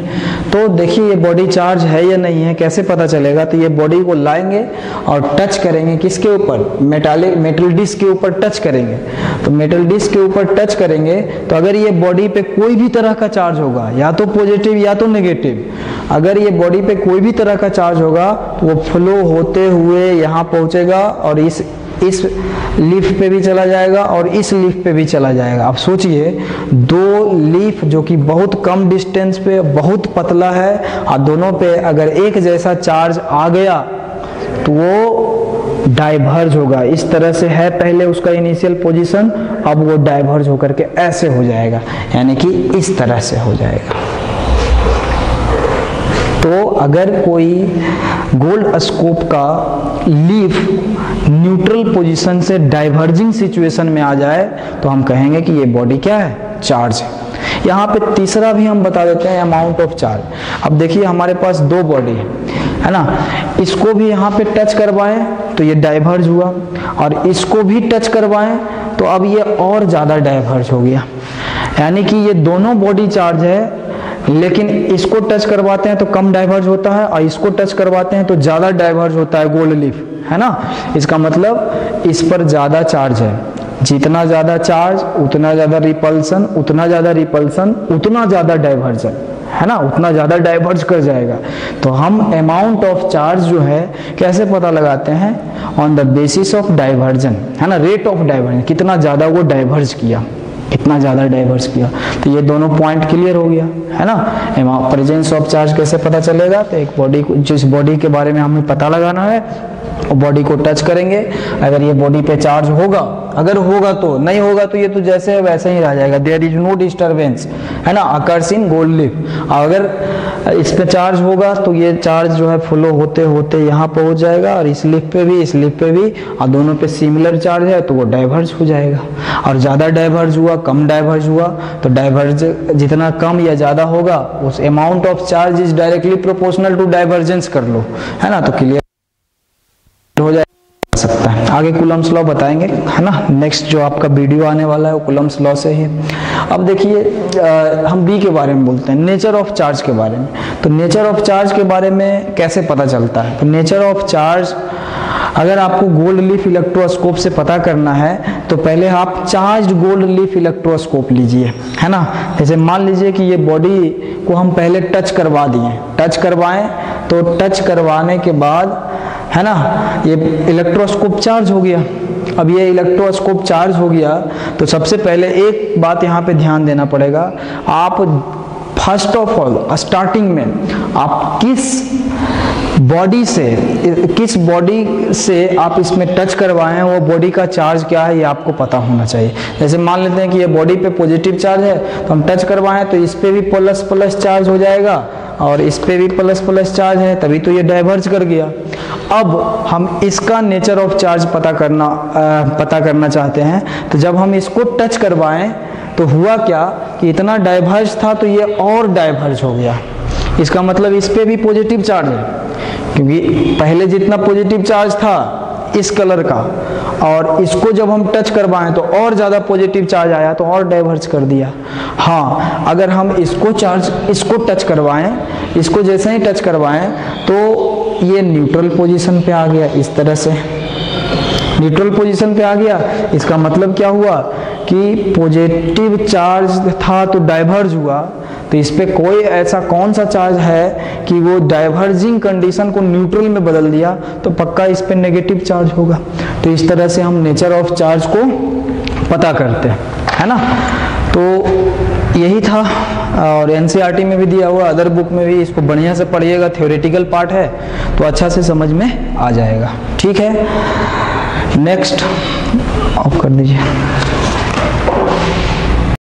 तो देखिए ये बॉडी चार्ज है या नहीं है कैसे पता चलेगा। तो ये बॉडी को लाएंगे और टच करेंगे, किसके ऊपर, मेटल डिस्क के ऊपर टच करेंगे। तो मेटल डिस्क के ऊपर टच करेंगे तो अगर ये बॉडी पे कोई भी तरह का चार्ज होगा, या तो पॉजिटिव या तो नेगेटिव, अगर ये बॉडी पे कोई भी तरह का चार्ज होगा तो वो फ्लो होते हुए यहाँ पहुंचेगा, और इस लीफ पे भी चला जाएगा और इस लीफ पे भी चला जाएगा। अब सोचिए, दो लीफ जो कि बहुत कम डिस्टेंस पे बहुत पतला है, और दोनों पे अगर एक जैसा चार्ज आ गया तो वो डाइवर्ज होगा। इस तरह से है पहले उसका इनिशियल पोजीशन, अब वो डाइवर्ज होकर के ऐसे हो जाएगा, यानी कि इस तरह से हो जाएगा। तो अगर कोई गोल्ड स्कोप का लीफ न्यूट्रल पोजीशन से डाइवर्जिंग सिचुएशन में आ जाए तो हम कहेंगे कि ये बॉडी क्या है, चार्ज है। यहाँ पे तीसरा भी हम बता देते हैं, अमाउंट ऑफ चार्ज। अब देखिए हमारे पास दो बॉडी है ना, इसको भी यहाँ पे टच करवाएं तो ये डाइवर्ज हुआ, और इसको भी टच करवाएं तो अब ये और ज़्यादा डाइवर्ज हो गया। यानी कि ये दोनों बॉडी चार्ज है, लेकिन इसको टच करवाते हैं तो कम डाइवर्ज होता है, और इसको टच करवाते हैं तो ज़्यादा डाइवर्ज होता है गोल्ड लीफ, है ना। इसका मतलब इस पर ज़्यादा चार्ज है, जितना ज़्यादा चार्ज उतना ज़्यादा रिपल्सन, उतना ज़्यादा रिपल्सन उतना ज़्यादा डाइवर्जन, है ना, उतना ज़्यादा डाइवर्ज कर जाएगा। तो हम अमाउंट ऑफ चार्ज जो है कैसे पता लगाते हैं, on the basis of diversion, है ना, रेट ऑफ डाइवर्जन, कितना ज़्यादा वो डाइवर्ज किया, कितना ज़्यादा डाइवर्स किया। तो ये दोनों पॉइंट क्लियर हो गया, है ना। प्रेजेंस ऑफ चार्ज कैसे पता चलेगा, तो एक बॉडी को, जिस बॉडी के बारे में हमें पता लगाना है, वो बॉडी को टच करेंगे, अगर ये बॉडी पे चार्ज होगा, अगर होगा तो, नहीं होगा तो ये तो जैसे है वैसे ही रह जाएगा, देयर इज नो डिस्टर्बेंस, है ना, अकर्स इन गोल्ड लीफ। अगर इस पे चार्ज होगा तो ये चार्ज जो है फ्लो होते होते यहाँ पहुँच जाएगा, और इस लीफ पे भी, इस लीफ पे भी, और दोनों पे सिमिलर चार्ज है तो वो डाइवर्ज हो जाएगा। और ज़्यादा डाइवर्ज हुआ, कम डाइवर्ज हुआ, तो डाइवर्ज जितना कम या ज़्यादा होगा उस amount of charge is directly proportional to divergence कर लो, है ना, तो क्लियर हो जाए सकता है। आगे कूलम्स लॉ बताएंगे, है ना, नेक्स्ट जो आपका वीडियो आने वाला है वो कूलम्स लॉ से ही। अब देखिए हम बी के बारे में बोलते हैं, नेचर ऑफ चार्ज के बारे में। तो नेचर ऑफ चार्ज के बारे में कैसे पता चलता है, तो नेचर ऑफ चार्ज अगर आपको गोल्ड लीफ इलेक्ट्रोस्कोप से पता करना है तो पहले आप चार्ज्ड गोल्ड लीफ इलेक्ट्रोस्कोप लीजिए, है ना। जैसे मान लीजिए कि ये बॉडी को हम पहले टच करवा दिए, टच करवाएं तो टच करवाने के बाद है ना ये इलेक्ट्रोस्कोप चार्ज हो गया। अब ये इलेक्ट्रोस्कोप चार्ज हो गया तो सबसे पहले एक बात यहाँ पे ध्यान देना पड़ेगा, आप फर्स्ट ऑफ ऑल स्टार्टिंग में आप किस बॉडी से आप इसमें टच करवाएं, वो बॉडी का चार्ज क्या है ये आपको पता होना चाहिए। जैसे मान लेते हैं कि ये बॉडी पे पॉजिटिव चार्ज है तो हम टच करवाएं तो इस पे भी प्लस प्लस चार्ज हो जाएगा और इस पे भी प्लस प्लस चार्ज है, तभी तो ये डाइवर्ज कर गया। अब हम इसका नेचर ऑफ चार्ज पता करना चाहते हैं, तो जब हम इसको टच करवाएं तो हुआ क्या कि इतना डाइवर्ज था तो ये और डाइवर्ज हो गया। इसका मतलब इस पे भी पॉजिटिव चार्ज है, क्योंकि पहले जितना पॉजिटिव चार्ज था इस कलर का और इसको जब हम टच करवाएं तो और ज़्यादा पॉजिटिव चार्ज आया तो और डाइवर्ज कर दिया। हाँ, अगर हम इसको टच करवाएं, इसको जैसे ही टच करवाएं तो ये न्यूट्रल पोजीशन पे आ गया। इस तरह से न्यूट्रल पोजीशन पे आ गया। इसका मतलब क्या हुआ कि पॉजिटिव चार्ज था तो डाइवर्ज हुआ, तो इस पे कोई ऐसा कौन सा चार्ज है कि वो डाइवर्जिंग कंडीशन को न्यूट्रल में बदल दिया, तो पक्का इस पे नेगेटिव चार्ज होगा। तो इस तरह से हम नेचर ऑफ चार्ज को पता करते हैं, है ना। तो यही था और एनसीईआरटी में भी दिया हुआ, अदर बुक में भी, इसको बढ़िया से पढ़िएगा। थ्योरेटिकल पार्ट है तो अच्छा से समझ में आ जाएगा। ठीक है, नेक्स्ट ऑफ कर दीजिए।